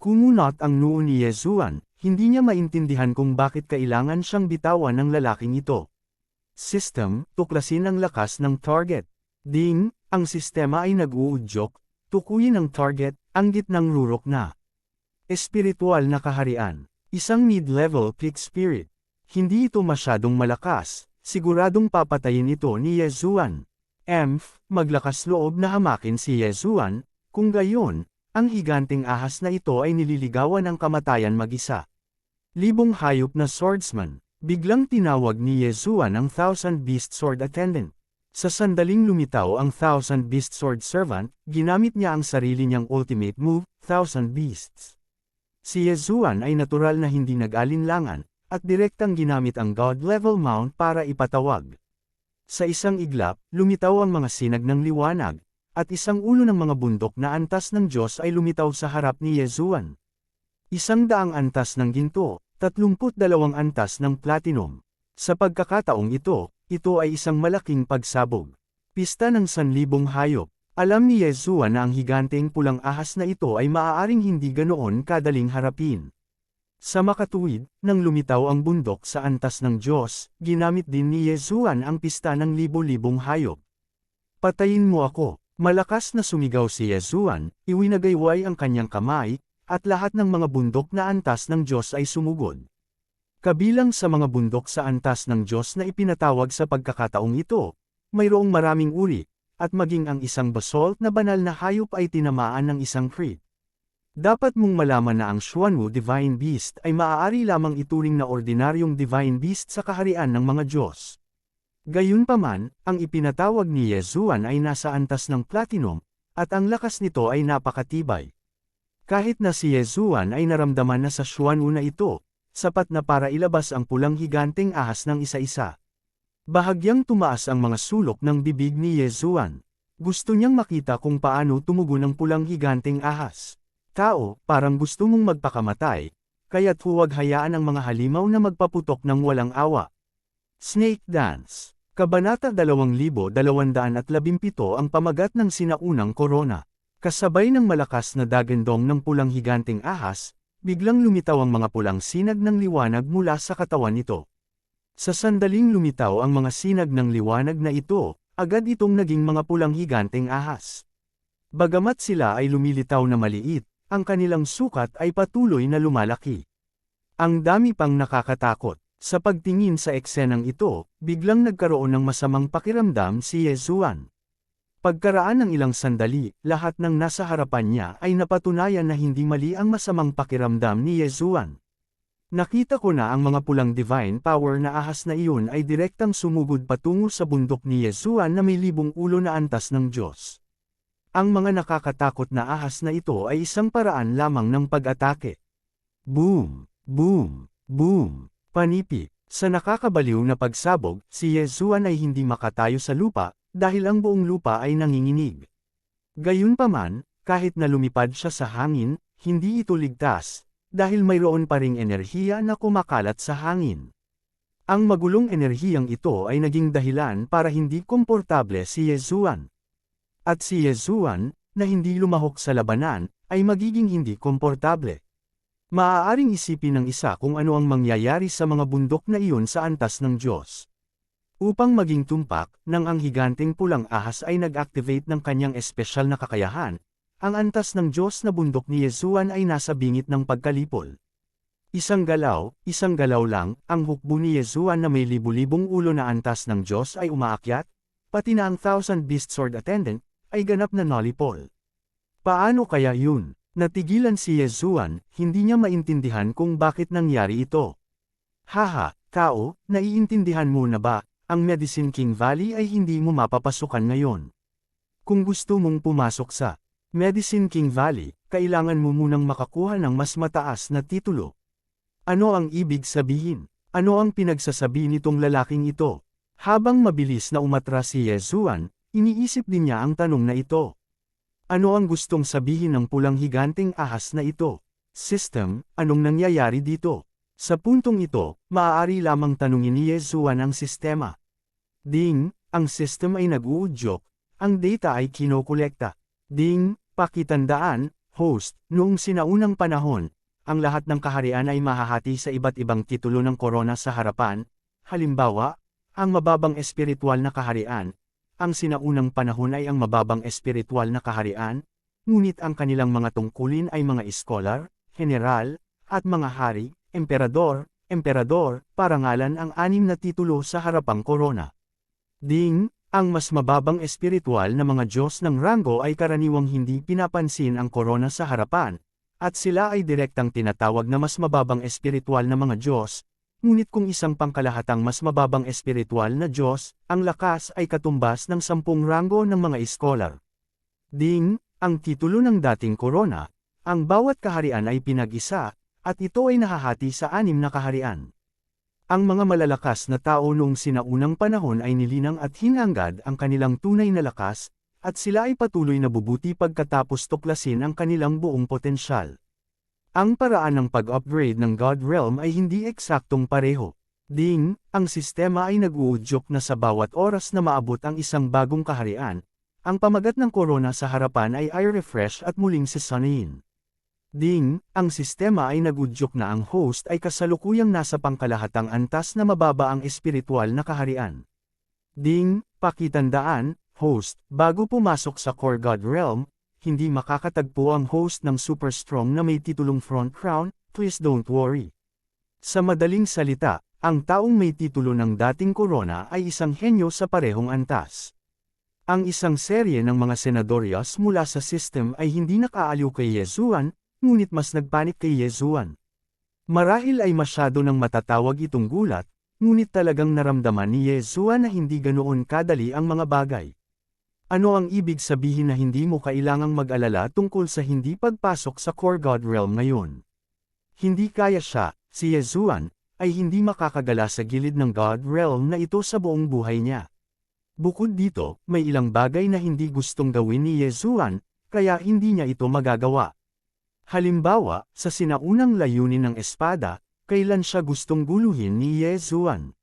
[SPEAKER 1] Kumunot ang noo ni Yesuan, hindi niya maintindihan kung bakit kailangan siyang bitawan ng lalaking ito. System, tuklasin ang lakas ng target. Ding, ang sistema ay nag-uudyok, tukuyin ang target, ang gitnang rurok na. Espiritual na kaharian. Isang mid-level peak spirit. Hindi ito masyadong malakas, siguradong papatayin ito ni Yesuan. Maglakas loob na hamakin si Yezuan, kung gayon, ang higanteng ahas na ito ay nililigawan ng kamatayan mag-isa. Libong hayop na swordsman, biglang tinawag ni Yezuan ang Thousand Beast Sword Attendant. Sa sandaling lumitaw ang Thousand Beast Sword Servant, ginamit niya ang sarili niyang ultimate move, Thousand Beasts. Si Yezuan ay natural na hindi nag-alinlangan, at direktang ginamit ang God-level mount para ipatawag. Sa isang iglap, lumitaw ang mga sinag ng liwanag, at isang ulo ng mga bundok na antas ng Diyos ay lumitaw sa harap ni Yezuan. 100 antas ng ginto, 32 antas ng platinum. Sa pagkakataong ito ay isang malaking pagsabog. Pista ng 1,000 hayop. Alam ni Yezuan na ang higanteng pulang ahas na ito ay maaaring hindi ganoon kadaling harapin. Sa makatuwid, nang lumitaw ang bundok sa antas ng Diyos, ginamit din ni Yezuan ang pista ng libo-libong hayop. Patayin mo ako. Malakas na sumigaw si Yezuan, iwinagayway ang kanyang kamay, at lahat ng mga bundok na antas ng Diyos ay sumugod. Kabilang sa mga bundok sa antas ng Diyos na ipinatawag sa pagkakataong ito, mayroong maraming uri, at maging ang isang basalt na banal na hayop ay tinamaan ng isang crit. Dapat mong malaman na ang Xuanwu Divine Beast ay maaari lamang ituring na ordinaryong Divine Beast sa kaharian ng mga Diyos. Gayunpaman, ang ipinatawag ni Yezuan ay nasa antas ng platinum, at ang lakas nito ay napakatibay. Kahit na si Yezuan ay naramdaman na sa Xuanwu na ito, sapat na para ilabas ang pulang higanteng ahas ng isa-isa. Bahagyang tumaas ang mga sulok ng bibig ni Yezuan. Gusto niyang makita kung paano tumugon ang pulang higanteng ahas. Tao, parang gusto mong magpakamatay, kaya't huwag hayaan ang mga halimaw na magpaputok ng walang awa. Snake Dance. Kabanata 2217 ang pamagat ng sinaunang korona. Kasabay ng malakas na dagandong ng pulang higanteng ahas, biglang lumitaw ang mga pulang sinag ng liwanag mula sa katawan nito. Sa sandaling lumitaw ang mga sinag ng liwanag na ito, agad itong naging mga pulang higanteng ahas. Bagamat sila ay lumilitaw na maliit, ang kanilang sukat ay patuloy na lumalaki. Ang dami pang nakakatakot. Sa pagtingin sa eksenang ito, biglang nagkaroon ng masamang pakiramdam si Yezuan. Pagkaraan ng ilang sandali, lahat ng nasa harapan niya ay napatunayan na hindi mali ang masamang pakiramdam ni Yezuan. Nakita ko na ang mga pulang divine power na ahas na iyon ay direktang sumugod patungo sa bundok ni Yezuan na may libong ulo na antas ng Diyos. Ang mga nakakatakot na ahas na ito ay isang paraan lamang ng pag-atake. Boom! Boom! Boom! Panipi. Sa nakakabaliw na pagsabog, si Yezuan ay hindi makatayo sa lupa, dahil ang buong lupa ay nanginginig. Gayunpaman, kahit na lumipad siya sa hangin, hindi ito ligtas, dahil mayroon pa ring enerhiya na kumakalat sa hangin. Ang magulong enerhiyang ito ay naging dahilan para hindi komportable si Yezuan. At si Yezuan, na hindi lumahok sa labanan, ay magiging hindi komportable. Maaaring isipin ng isa kung ano ang mangyayari sa mga bundok na iyon sa antas ng Diyos. Upang maging tumpak, nang ang higanteng pulang ahas ay nag-activate ng kanyang espesyal na kakayahan, ang antas ng Diyos na bundok ni Yezuan ay nasa bingit ng pagkalipol. Isang galaw lang, ang hukbo ni Yezuan na may libu-libong ulo na antas ng Diyos ay umaakyat, pati na ang Thousand Beast Sword Attendant, ay ganap na nolipol. Paano kaya yun? Natigilan si Yezuan, hindi niya maintindihan kung bakit nangyari ito. Haha, tao, naiintindihan mo na ba? Ang Medicine King Valley ay hindi mo mapapasukan ngayon. Kung gusto mong pumasok sa Medicine King Valley, kailangan mo munang makakuha ng mas mataas na titulo. Ano ang ibig sabihin? Ano ang pinagsasabi nitong lalaking ito? Habang mabilis na umatras si Yezuan, iniisip din niya ang tanong na ito. Ano ang gustong sabihin ng pulang higanteng ahas na ito? System, anong nangyayari dito? Sa puntong ito, maaari lamang tanungin ni Yezuan ang sistema. Ding, ang system ay nag-uudyok, ang data ay kinokolekta. Ding, pakitandaan, host, noong sinaunang panahon, ang lahat ng kaharian ay mahahati sa iba't ibang titulo ng korona sa harapan, halimbawa, ang mababang espiritual na kaharian, ang sinaunang panahon ay ang mababang espiritual na kaharian, ngunit ang kanilang mga tungkulin ay mga iskolar, general, at mga hari, emperador, parangalan ang 6 na titulo sa harapang korona. Ding, Ang mas mababang espiritual na mga Diyos ng ranggo ay karaniwang hindi pinapansin ang korona sa harapan, at sila ay direktang tinatawag na mas mababang espiritual na mga Diyos. Ngunit kung isang pangkalahatang mas mababang espiritual na Diyos, ang lakas ay katumbas ng 10 ranggo ng mga iskolar. Ding, ang titulo ng dating korona, ang bawat kaharian ay pinag-isa, at ito ay nahahati sa 6 na kaharian. Ang mga malalakas na tao noong sinaunang panahon ay nilinang at hinanggad ang kanilang tunay na lakas, at sila ay patuloy na bubuti pagkatapos tuklasin ang kanilang buong potensyal. Ang paraan ng pag-upgrade ng God Realm ay hindi eksaktong pareho. Ding, ang sistema ay nag-uudyok na sa bawat oras na maabot ang isang bagong kaharian, ang pamagat ng korona sa harapan ay i-refresh at muling sisanayin. Ding, ang sistema ay nagudyok na ang host ay kasalukuyang nasa pangkalahatang antas na mababa ang espiritual na kaharian. Ding, pakitandaan, host, bago pumasok sa Core God Realm, hindi makakatagpo ang host ng super strong na may titulong Front Crown, please don't worry. Sa madaling salita, ang taong may titulo ng dating korona ay isang henyo sa parehong antas. Ang isang serye ng mga senadoryas mula sa system ay hindi nakaaliw kay Yesuan, ngunit mas nagpanik kay Yesuan. Marahil ay masyado nang matatawag itong gulat, ngunit talagang naramdaman ni Yesuan na hindi ganoon kadali ang mga bagay. Ano ang ibig sabihin na hindi mo kailangang mag-alala tungkol sa hindi pagpasok sa Core God Realm ngayon? Hindi kaya siya, si Yesuan, ay hindi makakagala sa gilid ng God Realm na ito sa buong buhay niya. Bukod dito, may ilang bagay na hindi gustong gawin ni Yesuan, kaya hindi niya ito magagawa. Halimbawa, sa sinaunang layunin ng espada, kailan siya gustong guluhin ni Yesuan.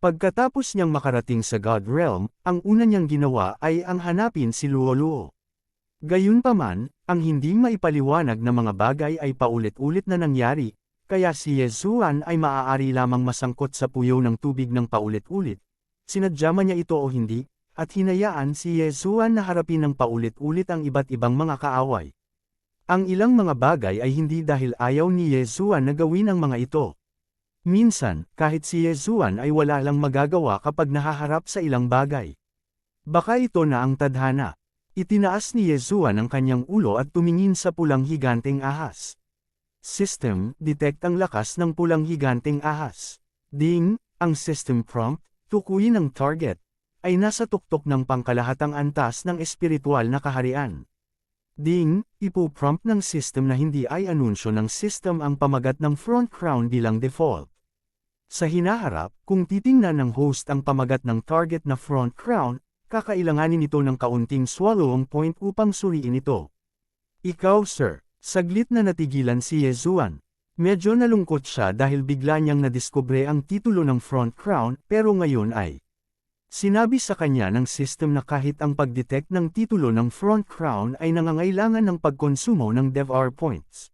[SPEAKER 1] Pagkatapos niyang makarating sa God Realm, ang una niyang ginawa ay ang hanapin si Luoluo. Gayunpaman, ang hindi maipaliwanag na mga bagay ay paulit-ulit na nangyari, kaya si Yesuan ay maaari lamang masangkot sa puyo ng tubig ng paulit-ulit. Sinadya man niya ito o hindi, at hinayaan si Yesuan na harapin ng paulit-ulit ang iba't ibang mga kaaway. Ang ilang mga bagay ay hindi dahil ayaw ni Yesuan na gawin ang mga ito. Minsan, kahit si Yesuan ay wala lang magagawa kapag nahaharap sa ilang bagay. Baka ito na ang tadhana. Itinaas ni Yesuan ang kanyang ulo at tumingin sa pulang higanteng ahas. System, detect ang lakas ng pulang higanteng ahas. Ding, ang system prompt, tukuyin ang target, ay nasa tuktok ng pangkalahatang antas ng espiritual na kaharian. Ding, ipo-prompt ng system na hindi ay anunsyo ng system ang pamagat ng Front Crown bilang default. Sa hinaharap, kung titingnan ng host ang pamagat ng target na Front Crown, kakailanganin ito ng kaunting swallowing point upang suriin ito. Ikaw sir, saglit na natigilan si Yesuan. Medyo nalungkot siya dahil bigla niyang nadiskubre ang titulo ng Front Crown, pero ngayon ay sinabi sa kanya ng system na kahit ang pag-detect ng titulo ng Front Crown ay nangangailangan ng pagkonsumo ng DevR points.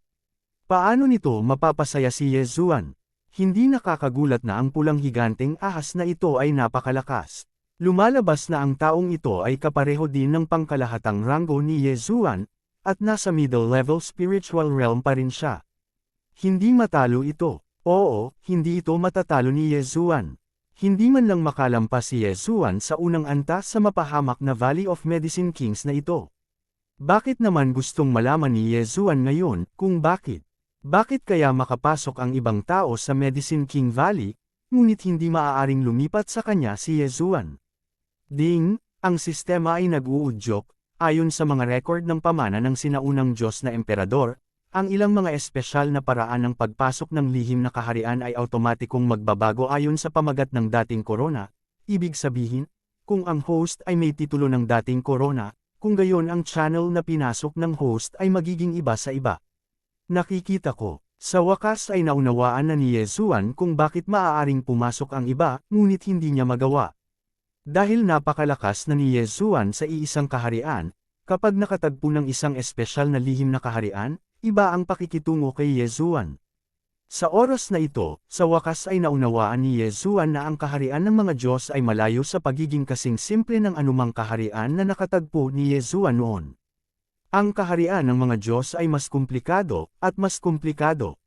[SPEAKER 1] Paano nito mapapasaya si Yesuan? Hindi nakakagulat na ang pulang higanteng ahas na ito ay napakalakas. Lumalabas na ang taong ito ay kapareho din ng pangkalahatang ranggo ni Yesuan, at nasa middle level spiritual realm pa rin siya. Hindi matalo ito. Oo, hindi ito matatalo ni Yesuan. Hindi man lang makalampas si Yesuan sa unang antas sa mapahamak na Valley of Medicine Kings na ito. Bakit naman gustong malaman ni Yesuan ngayon kung bakit? Bakit kaya makapasok ang ibang tao sa Medicine King Valley, ngunit hindi maaaring lumipat sa kanya si Yesuan? Ding, ang sistema ay nag-uudyok, ayon sa mga record ng pamana ng sinaunang Diyos na Emperador, ang ilang mga espesyal na paraan ng pagpasok ng lihim na kaharian ay automatikong magbabago ayon sa pamagat ng dating korona. Ibig sabihin, kung ang host ay may titulo ng dating korona, kung gayon ang channel na pinasok ng host ay magiging iba sa iba. Nakikita ko, sa wakas ay naunawaan na ni Yesuan kung bakit maaaring pumasok ang iba, ngunit hindi niya magawa. Dahil napakalakas na ni Yesuan sa iisang kaharian, kapag nakatagpo ng isang espesyal na lihim na kaharian, iba ang pakikitungo kay Yesuan. Sa oras na ito, sa wakas ay naunawaan ni Yesuan na ang kaharian ng mga Diyos ay malayo sa pagiging kasing simple ng anumang kaharian na nakatagpo ni Yesuan noon. Ang kaharian ng mga Diyos ay mas komplikado, at mas komplikado.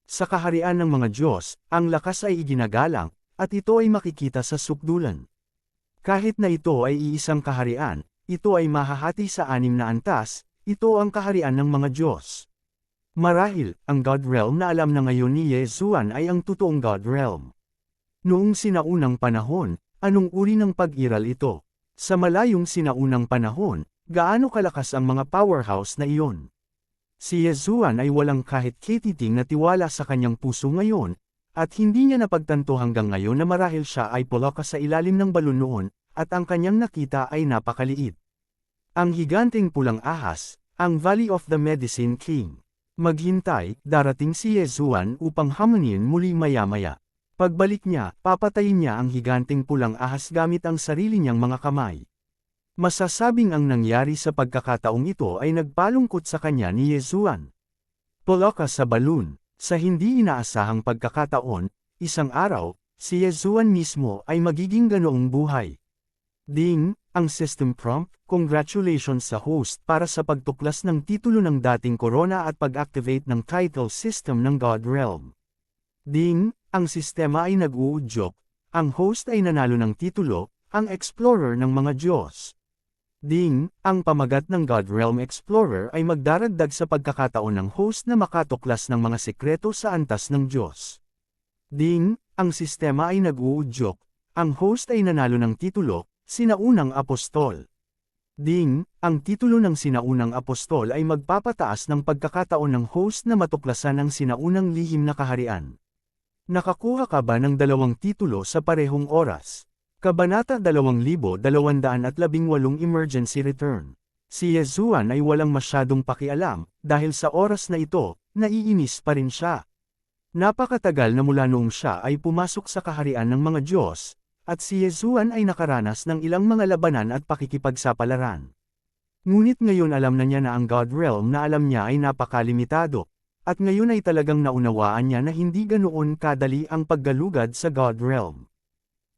[SPEAKER 1] Sa kaharian ng mga Diyos, ang lakas ay iginagalang, at ito ay makikita sa sukdulan. Kahit na ito ay iisang kaharian, ito ay mahahati sa 6 na antas, ito ang kaharian ng mga Diyos. Marahil, ang God Realm na alam na ngayon ni Yesuan ay ang totoong God Realm. Noong sinaunang panahon, anong uri ng pag-iral ito? Sa malayong sinaunang panahon, gaano kalakas ang mga powerhouse na iyon? Si Yesuan ay walang kahit katiting na tiwala sa kanyang puso ngayon, at hindi niya napagtanto hanggang ngayon na marahil siya ay pulaka sa ilalim ng balon noon, at ang kanyang nakita ay napakaliit. Ang higanteng pulang ahas, ang Valley of the Medicine King. Maghintay, darating si Yesuan upang hamunin muli maya-maya. Pagbalik niya, papatayin niya ang higanteng pulang ahas gamit ang sarili niyang mga kamay. Masasabing ang nangyari sa pagkakataong ito ay nagpalungkot sa kanya ni Yesuan. Pulaka sa balon. Sa hindi inaasahang pagkakataon, isang araw, si Yesuan mismo ay magiging ganoong buhay. Ding, ang system prompt, congratulations sa host para sa pagtuklas ng titulo ng dating corona at pag-activate ng title system ng God Realm. Ding, ang sistema ay nag-uudyok, ang host ay nanalo ng titulo, ang explorer ng mga Diyos. Ding, ang pamagat ng God Realm Explorer ay magdaragdag sa pagkakataon ng host na makatuklas ng mga sekreto sa antas ng Diyos. Ding, ang sistema ay nag-uudyok, ang host ay nanalo ng titulo, Sinaunang Apostol. Ding, ang titulo ng Sinaunang Apostol ay magpapataas ng pagkakataon ng host na matuklasan ang sinaunang lihim na kaharian. Nakakuha ka ba ng 2 titulo sa parehong oras? Kabanata 2218 Emergency Return. Si Yesuan ay walang masyadong pakialam, dahil sa oras na ito, naiinis pa rin siya. Napakatagal na mula noong siya ay pumasok sa kaharian ng mga Diyos, at si Yesuan ay nakaranas ng ilang mga labanan at pakikipagsapalaran. Ngunit ngayon alam na niya na ang God Realm na alam niya ay napakalimitado, at ngayon ay talagang naunawaan niya na hindi ganoon kadali ang paggalugad sa God Realm.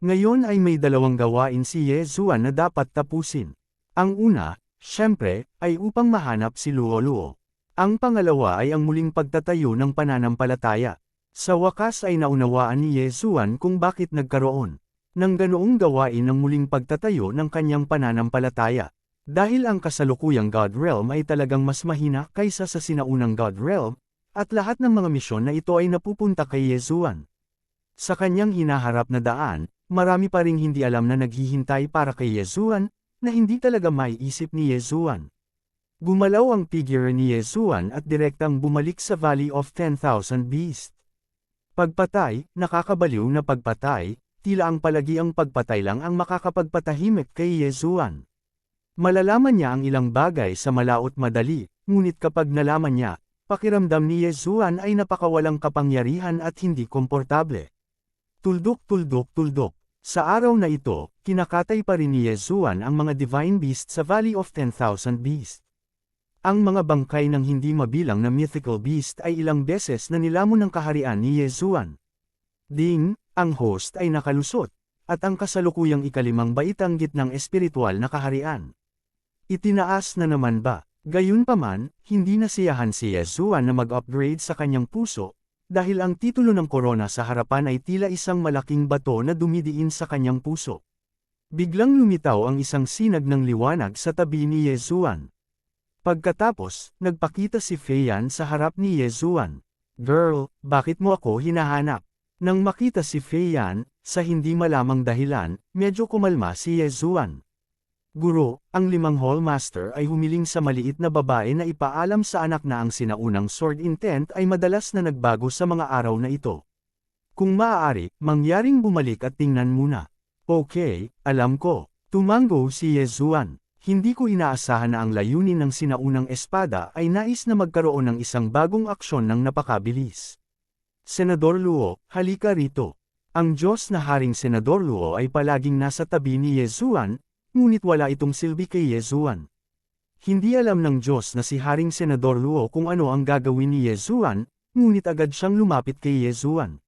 [SPEAKER 1] Ngayon ay may 2 gawain si Yesuan na dapat tapusin. Ang una, syempre, ay upang mahanap si Luo-Luo. Ang pangalawa ay ang muling pagtatayo ng pananampalataya. Sa wakas ay naunawaan ni Yesuan kung bakit nagkaroon ng ganoong gawain ng muling pagtatayo ng kanyang pananampalataya. Dahil ang kasalukuyang God Realm ay talagang mas mahina kaysa sa sinaunang God Realm, at lahat ng mga misyon na ito ay napupunta kay Yesuan. Sa kanyang hinaharap na daan, marami pa ring hindi alam na naghihintay para kay Yesuan, na hindi talaga maiisip ni Yesuan. Gumalaw ang figure ni Yesuan at direktang bumalik sa Valley of 10,000 Beasts. Pagpatay, nakakabaliw na pagpatay, tila ang palagiang pagpatay lang ang makakapagpatahimik kay Yesuan. Malalaman niya ang ilang bagay sa malaot madali, ngunit kapag nalaman niya, pakiramdam ni Yesuan ay napakawalang kapangyarihan at hindi komportable. Tuldok. Sa araw na ito, kinakatay pa rin ni Yesuan ang mga divine beast sa Valley of 10,000 Beasts. Ang mga bangkay ng hindi mabilang na mythical beast ay ilang beses na nilamon ng kaharian ni Yesuan. Ding, ang host ay nakalusot, at ang kasalukuyang ikalimang baitanggit ng espiritual na kaharian. Itinaas na naman ba? Gayunpaman, hindi nasiyahan si Yesuan na mag-upgrade sa kanyang puso, dahil ang titulo ng corona sa harapan ay tila isang malaking bato na dumidiin sa kanyang puso. Biglang lumitaw ang isang sinag ng liwanag sa tabi ni Yesuan. Pagkatapos, nagpakita si Feiyan sa harap ni Yesuan. "Girl, bakit mo ako hinahanap?" Nang makita si Feiyan, sa hindi malamang dahilan, medyo kumalma si Yesuan. Guro, ang 5 Hallmaster ay humiling sa maliit na babae na ipaalam sa anak na ang sinaunang sword intent ay madalas na nagbago sa mga araw na ito. Kung maaari, mangyaring bumalik at tingnan muna. Okay, alam ko. Tumango si Yesuan. Hindi ko inaasahan na ang layunin ng sinaunang espada ay nais na magkaroon ng isang bagong aksyon ng napakabilis. Senador Luo, halika rito. Ang Diyos na Haring Senador Luo ay palaging nasa tabi ni Yesuan, ngunit wala itong silbi kay Yesuan. Hindi alam ng Diyos na si Haring Senador Luo kung ano ang gagawin ni Yesuan, ngunit agad siyang lumapit kay Yesuan.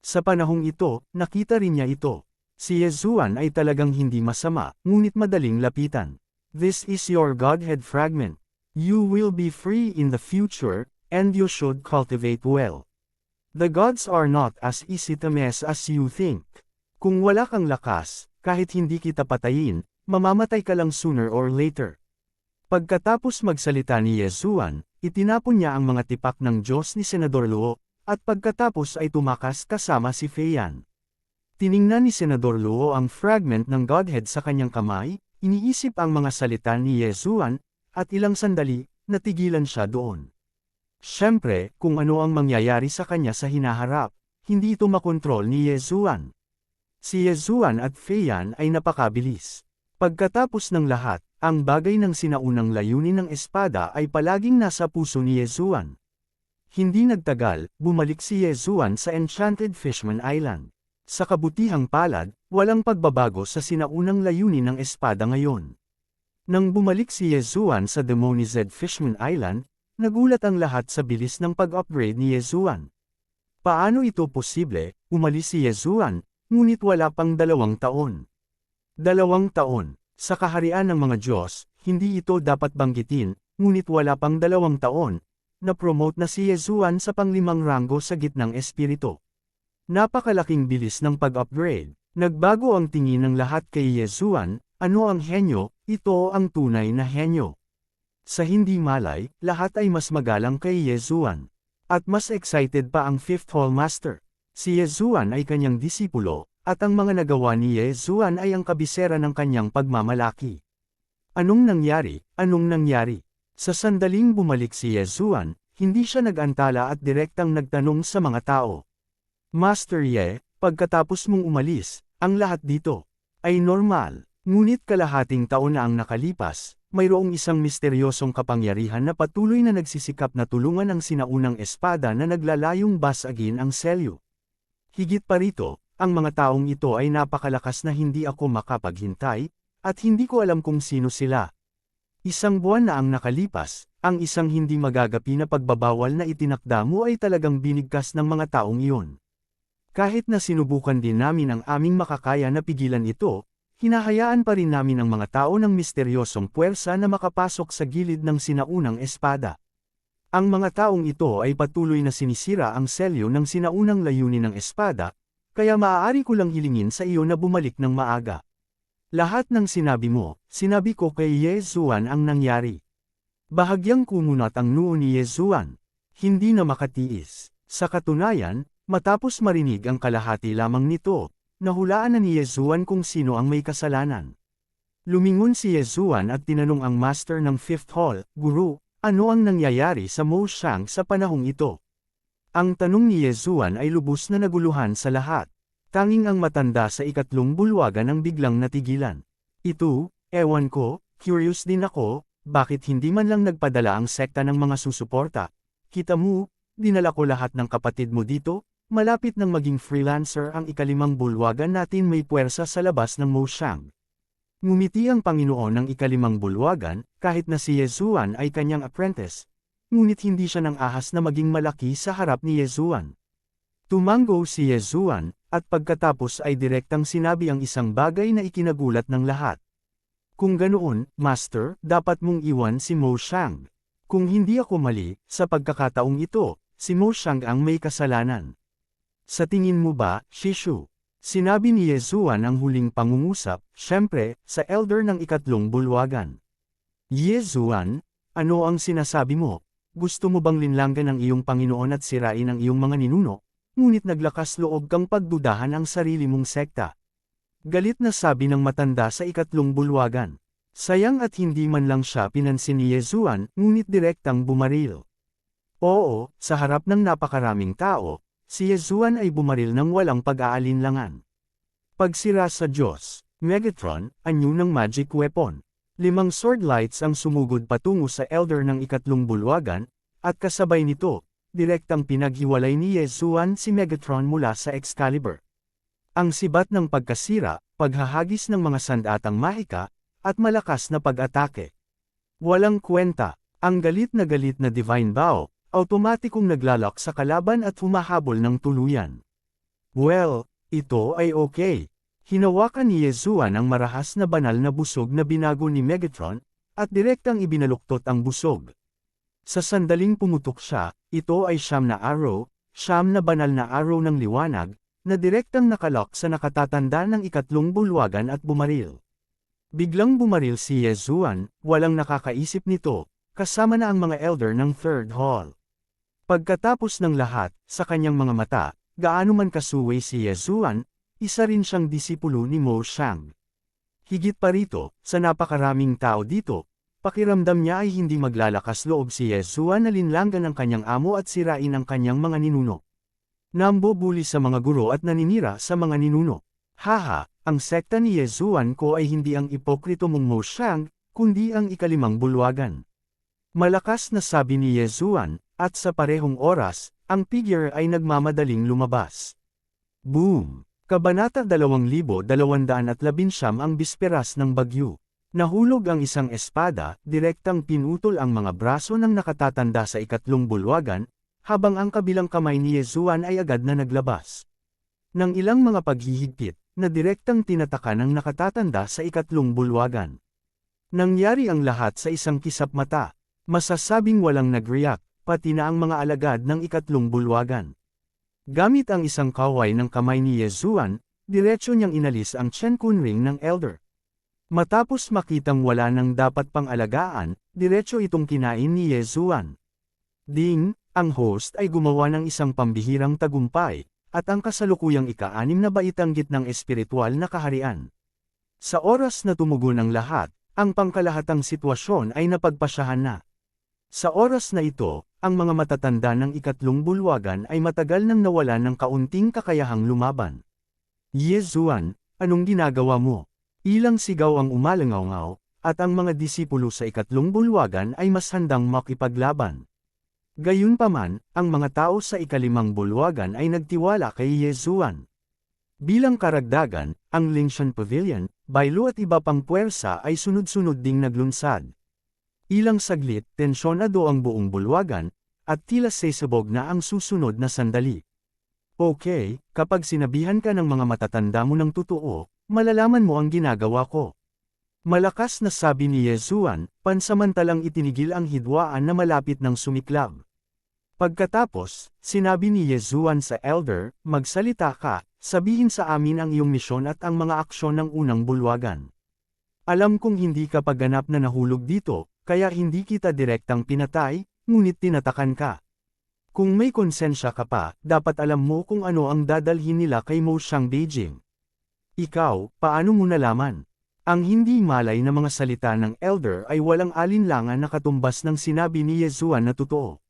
[SPEAKER 1] Sa panahong ito, nakita rin niya ito. Si Yesuan ay talagang hindi masama, ngunit madaling lapitan. This is your Godhead fragment. You will be free in the future, and you should cultivate well. The gods are not as easy to mess as you think. Kung wala kang lakas, kahit hindi kita patayin, mamamatay ka lang sooner or later. Pagkatapos magsalita ni Yesuan, itinapon niya ang mga tipak ng Diyos ni Senador Luo, at pagkatapos ay tumakas kasama si Feiyan. Tiningnan ni Senador Luo ang fragment ng Godhead sa kanyang kamay, iniisip ang mga salita ni Yesuan, at ilang sandali, natigilan siya doon. Siyempre, kung ano ang mangyayari sa kanya sa hinaharap, hindi ito makontrol ni Yesuan. Si Yesuan at Feiyan ay napakabilis. Pagkatapos ng lahat, ang bagay ng sinaunang layunin ng espada ay palaging nasa puso ni Yesuan. Hindi nagtagal, bumalik si Yesuan sa Enchanted Fishman Island. Sa kabutihang palad, walang pagbabago sa sinaunang layunin ng espada ngayon. Nang bumalik si Yesuan sa Demonized Fishman Island, nagulat ang lahat sa bilis ng pag-upgrade ni Yesuan. Paano ito posible? Umalis si Yesuan, ngunit wala pang 2 taon. 2 taon. Sa kaharian ng mga Diyos, hindi ito dapat banggitin, ngunit wala pang 2 taon, na-promote na si Yesuan sa pang-5 ranggo sa gitnang espiritu. Napakalaking bilis ng pag-upgrade. Nagbago ang tingin ng lahat kay Yesuan, ano ang henyo, ito ang tunay na henyo. Sa hindi malay, lahat ay mas magalang kay Yesuan. At mas excited pa ang Fifth Hall Master. Si Yesuan ay kanyang disipulo, at ang mga nagawa ni Yesuan ay ang kabisera ng kanyang pagmamalaki. Anong nangyari? Anong nangyari? Sa sandaling bumalik si Yesuan, hindi siya nag-antala at direktang nagtanong sa mga tao. Master Ye, pagkatapos mong umalis, ang lahat dito ay normal. Ngunit kalahating taon na ang nakalipas, mayroong isang misteryosong kapangyarihan na patuloy na nagsisikap na tulungan ang sinaunang espada na naglalayong basagin ang selyo. Higit pa rito, ang mga taong ito ay napakalakas na hindi ako makapaghintay, at hindi ko alam kung sino sila. 1 buwan na ang nakalipas, ang isang hindi magagapi na pagbabawal na itinakda mo ay talagang binigkas ng mga taong iyon. Kahit na sinubukan din namin ang aming makakaya na pigilan ito, hinahayaan pa rin namin ang mga tao ng misteryosong puwersa na makapasok sa gilid ng sinaunang espada. Ang mga taong ito ay patuloy na sinisira ang selyo ng sinaunang layunin ng espada, kaya maaari ko lang hilingin sa iyo na bumalik ng maaga. Lahat ng sinabi mo, sinabi ko kay Yesuan ang nangyari. Bahagyang kumunat ang noo ni Yesuan. Hindi na makatiis. Sa katunayan, matapos marinig ang kalahati lamang nito, nahulaan na ni Yesuan kung sino ang may kasalanan. Lumingon si Yesuan at tinanong ang master ng Fifth Hall, Guru, ano ang nangyayari sa Mo Xiang sa panahong ito? Ang tanong ni Yesuan ay lubos na naguluhan sa lahat. Tanging ang matanda sa 3 bulwagan ang biglang natigilan. Ito, ewan ko, curious din ako, bakit hindi man lang nagpadala ang sekta ng mga susuporta? Kita mo, dinala ko lahat ng kapatid mo dito, malapit nang maging freelancer ang 5 bulwagan natin may puwersa sa labas ng Mo Xiang. Ngumiti ang Panginoon ng 5 bulwagan, kahit na si Yesuan ay kanyang apprentice, ngunit hindi siya nang ahas na maging malaki sa harap ni Yesuan. Tumango si Yesuan, at pagkatapos ay direktang sinabi ang isang bagay na ikinagulat ng lahat. Kung ganoon, Master, dapat mong iwan si Mo Xiang. Kung hindi ako mali, sa pagkakataong ito, si Mo Xiang ang may kasalanan. Sa tingin mo ba, Shishu? Sinabi ni Yesuan ang huling pangungusap, syempre, sa elder ng 3 bulwagan. Yesuan, ano ang sinasabi mo? Gusto mo bang linlanggan ang iyong Panginoon at sirain ang iyong mga ninuno? Ngunit naglakas loob kang pagdudahan ang sarili mong sekta. Galit na sabi ng matanda sa 3 bulwagan. Sayang at hindi man lang siya pinansin ni Yesuan, ngunit direktang bumaril. Oo, sa harap ng napakaraming tao, si Yesuan ay bumaril ng walang pag-aalinlangan. Pagsira sa Diyos, Megatron, anyo ng magic weapon. 5 sword lights ang sumugod patungo sa elder ng 3 bulwagan, at kasabay nito, direktang pinaghiwalay ni Yesuan si Megatron mula sa Excalibur. Ang sibat ng pagkasira, paghahagis ng mga sandatang mahika, at malakas na pag-atake. Walang kwenta, ang galit na Divine Bow, automatikong naglalak sa kalaban at humahabol ng tuluyan. Well, ito ay okay. Hinawakan ni Yesuan ang marahas na banal na busog na binago ni Megatron, at direktang ibinaluktot ang busog. Sa sandaling pumutok siya, ito ay 9 na arrow, 9 na banal na arrow ng liwanag, na direktang nakalock sa nakatatanda ng ikatlong bulwagan at bumaril. Biglang bumaril si Yezuan, walang nakakaisip nito, kasama na ang mga elder ng Third Hall. Pagkatapos ng lahat, sa kanyang mga mata, gaano man kasuway si Yezuan, isa rin siyang disipulo ni Mo Xiang. Higit pa rito, sa napakaraming tao dito, pakiramdam niya ay hindi maglalakas loob si Yezuan na linlangan ang kanyang amo at sirain ang kanyang mga ninuno. Nambubuli sa mga guro at naninira sa mga ninuno. Haha, ang sekta ni Yezuan ko ay hindi ang ipokrito mong Mo Xiang, kundi ang ikalimang bulwagan. Malakas na sabi ni Yezuan, at sa parehong oras, ang figure ay nagmamadaling lumabas. Boom! Kabanata 2219 ang bisperas ng bagyo. Nahulog ang isang espada, direktang pinutol ang mga braso ng nakatatanda sa ikatlong bulwagan, habang ang kabilang kamay ni Yezuan ay agad na naglabas ng ilang mga paghihigpit, na direktang tinataka ng nakatatanda sa ikatlong bulwagan. Nangyari ang lahat sa isang kisap mata. Masasabing walang nag-react, pati na ang mga alagad ng ikatlong bulwagan. Gamit ang isang kaway ng kamay ni Yezuan, diretso niyang inalis ang Chen Kunring ng elder. Matapos makitang wala nang dapat pang alagaan, diretso itong kinain ni Yezuan. Ding, ang host ay gumawa ng isang pambihirang tagumpay, at ang kasalukuyang ika-6 na baitang gitnang espiritual na kaharian. Sa oras na tumugon ang lahat, ang pangkalahatang sitwasyon ay napagpasyahan na. Sa oras na ito, ang mga matatanda ng ikatlong bulwagan ay matagal nang nawalan ng kaunting kakayahang lumaban. Yezuan, anong ginagawa mo? Ilang sigaw ang umalangaw-ngaw, at ang mga disipulo sa ikatlong bulwagan ay mas handang makipaglaban. Gayunpaman, ang mga tao sa ikalimang bulwagan ay nagtiwala kay Yezuan. Bilang karagdagan, ang Lingshan Pavilion, Bailu at iba pang puwersa ay sunod-sunod ding naglunsad. Ilang saglit, tensyonado ang buong bulwagan, at tila sesabog na ang susunod na sandali. Okay, kapag sinabihan ka ng mga matatanda mo ng totoo, malalaman mo ang ginagawa ko. Malakas na sabi ni Yezuan, pansamantalang itinigil ang hidwaan na malapit ng sumiklab. Pagkatapos, sinabi ni Yezuan sa elder, magsalita ka, sabihin sa amin ang iyong misyon at ang mga aksyon ng unang bulwagan. Alam kong hindi ka paganap na nahulog dito, kaya hindi kita direktang pinatay, ngunit tinatakan ka. Kung may konsensya ka pa, dapat alam mo kung ano ang dadalhin nila kay Mo Xiang Beijing. Ikaw, paano mo nalaman? Ang hindi malay na mga salita ng elder ay walang alinlangan na katumbas ng sinabi ni Yezuan na totoo.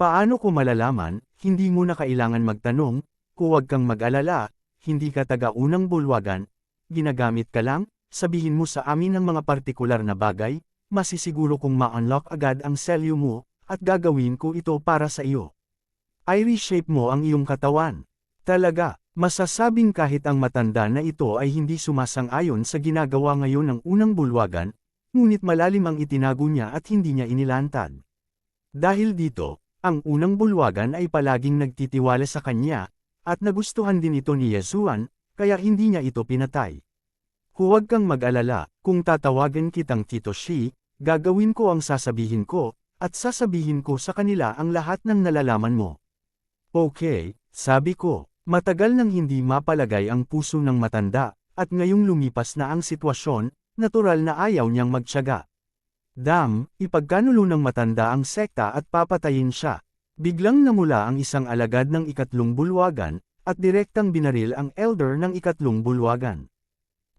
[SPEAKER 1] Paano ko malalaman, hindi mo na kailangan magtanong, huwag kang mag-alala, hindi ka taga-unang bulwagan, ginagamit ka lang, sabihin mo sa amin ang mga partikular na bagay, masisiguro kong ma-unlock agad ang selyo mo, at gagawin ko ito para sa iyo. I-reshape mo ang iyong katawan. Talaga. Masasabing kahit ang matanda na ito ay hindi sumasang-ayon sa ginagawa ngayon ng unang bulwagan, ngunit malalim ang itinago niya at hindi niya inilantad. Dahil dito, ang unang bulwagan ay palaging nagtitiwala sa kanya, at nagustuhan din ito ni Yezuan, kaya hindi niya ito pinatay. Huwag kang mag-alala, kung tatawagan kitang Tito Shi, gagawin ko ang sasabihin ko, at sasabihin ko sa kanila ang lahat ng nalalaman mo. Okay, sabi ko. Matagal nang hindi mapalagay ang puso ng matanda, at ngayong lumipas na ang sitwasyon, natural na ayaw niyang magtiyaga. Ipagkanulo ng matanda ang sekta at papatayin siya. Biglang namula ang isang alagad ng ikatlong bulwagan, at direktang binaril ang elder ng ikatlong bulwagan.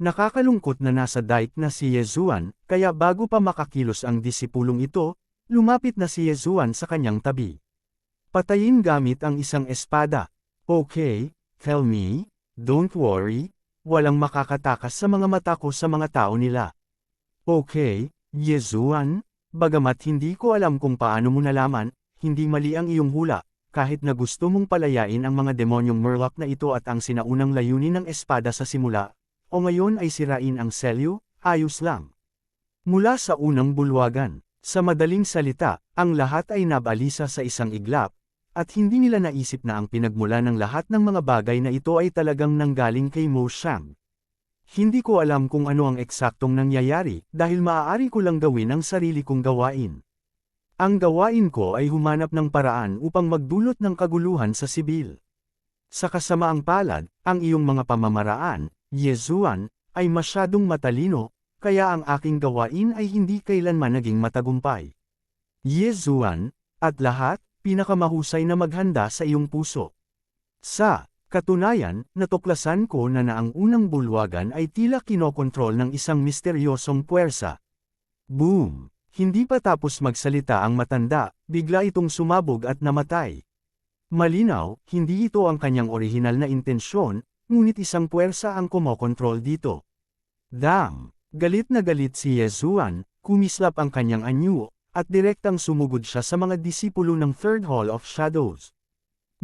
[SPEAKER 1] Nakakalungkot na nasa dike na si Yezuan, kaya bago pa makakilos ang disipulong ito, lumapit na si Yezuan sa kanyang tabi. Patayin gamit ang isang espada. Okay, tell me, don't worry, walang makakatakas sa mga mata ko sa mga tao nila. Okay, Yezuan, bagamat hindi ko alam kung paano mo nalaman, hindi mali ang iyong hula, kahit na gusto mong palayain ang mga demonyong Murloc na ito at ang sinaunang layunin ng espada sa simula, o ngayon ay sirain ang selyo, ayos lang. Mula sa unang bulwagan, sa madaling salita, ang lahat ay nabalisa sa isang iglap, at hindi nila naisip na ang pinagmula ng lahat ng mga bagay na ito ay talagang nanggaling kay Mo Xiang. Hindi ko alam kung ano ang eksaktong nangyayari, dahil maaari ko lang gawin ang sarili kong gawain. Ang gawain ko ay humanap ng paraan upang magdulot ng kaguluhan sa sibil. Sa kasamaang palad, ang iyong mga pamamaraan, Yezuan, ay masyadong matalino, kaya ang aking gawain ay hindi kailanman naging matagumpay. Yezuan, at lahat, pinakamahusay na maghanda sa iyong puso. Sa katunayan, natuklasan ko na ang unang bulwagan ay tila kinokontrol ng isang misteryosong puwersa. Boom! Hindi pa tapos magsalita ang matanda, bigla itong sumabog at namatay. Malinaw, hindi ito ang kanyang orihinal na intensyon, ngunit isang puwersa ang kumokontrol dito. Dam! Galit na galit si Yezuan, kumislap ang kanyang anyo, at direktang sumugod siya sa mga disipulo ng Third Hall of Shadows.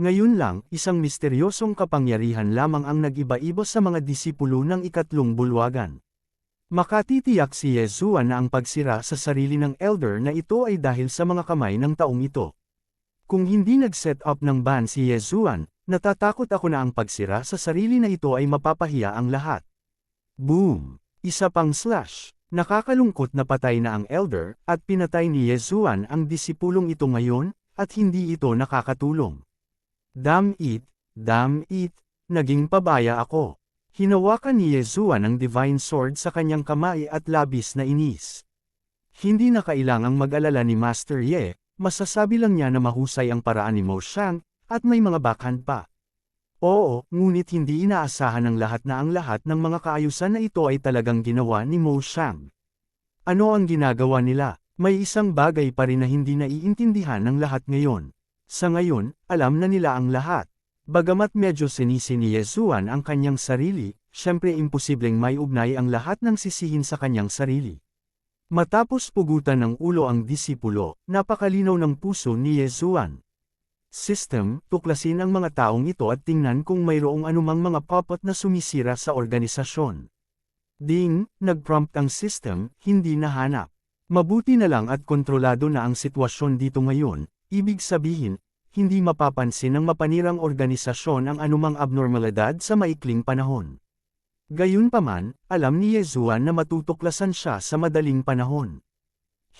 [SPEAKER 1] Ngayon lang, isang misteryosong kapangyarihan lamang ang nag-iba-iba sa mga disipulo ng ikatlong bulwagan. Makatitiyak si Yezuan na ang pagsira sa sarili ng elder na ito ay dahil sa mga kamay ng taong ito. Kung hindi nag-set up ng ban si Yezuan, natatakot ako na ang pagsira sa sarili na ito ay mapapahiya ang lahat. Boom! Isa pang slash. Nakakalungkot na patay na ang elder, at pinatay ni Yezuan ang disipulong ito ngayon, at hindi ito nakakatulong. Damn it, naging pabaya ako. Hinawakan ni Yezuan ang Divine Sword sa kanyang kamay at labis na inis. Hindi na kailangang mag-alala ni Master Ye, masasabi lang niya na mahusay ang paraan ni Mo Xiang, at may mga backhand pa. Oo, ngunit hindi inaasahan ng lahat na ang lahat ng mga kaayusan na ito ay talagang ginawa ni Mo Xiang. Ano ang ginagawa nila? May isang bagay pa rin na hindi naiintindihan ng lahat ngayon. Sa ngayon, alam na nila ang lahat. Bagamat medyo sinisi ni Yezuan ang kanyang sarili, syempre imposibleng may ugnay ang lahat ng sisihin sa kanyang sarili. Matapos pugutan ng ulo ang disipulo, napakalinaw ng puso ni Yezuan. System, tuklasin ang mga taong ito at tingnan kung mayroong anumang mga puppet na sumisira sa organisasyon. Ding, nag-prompt ang system, hindi nahanap. Mabuti na lang at kontrolado na ang sitwasyon dito ngayon, ibig sabihin, hindi mapapansin ng mapanirang organisasyon ang anumang abnormalidad sa maikling panahon. Gayunpaman, alam ni Yezuan na matutuklasan siya sa madaling panahon.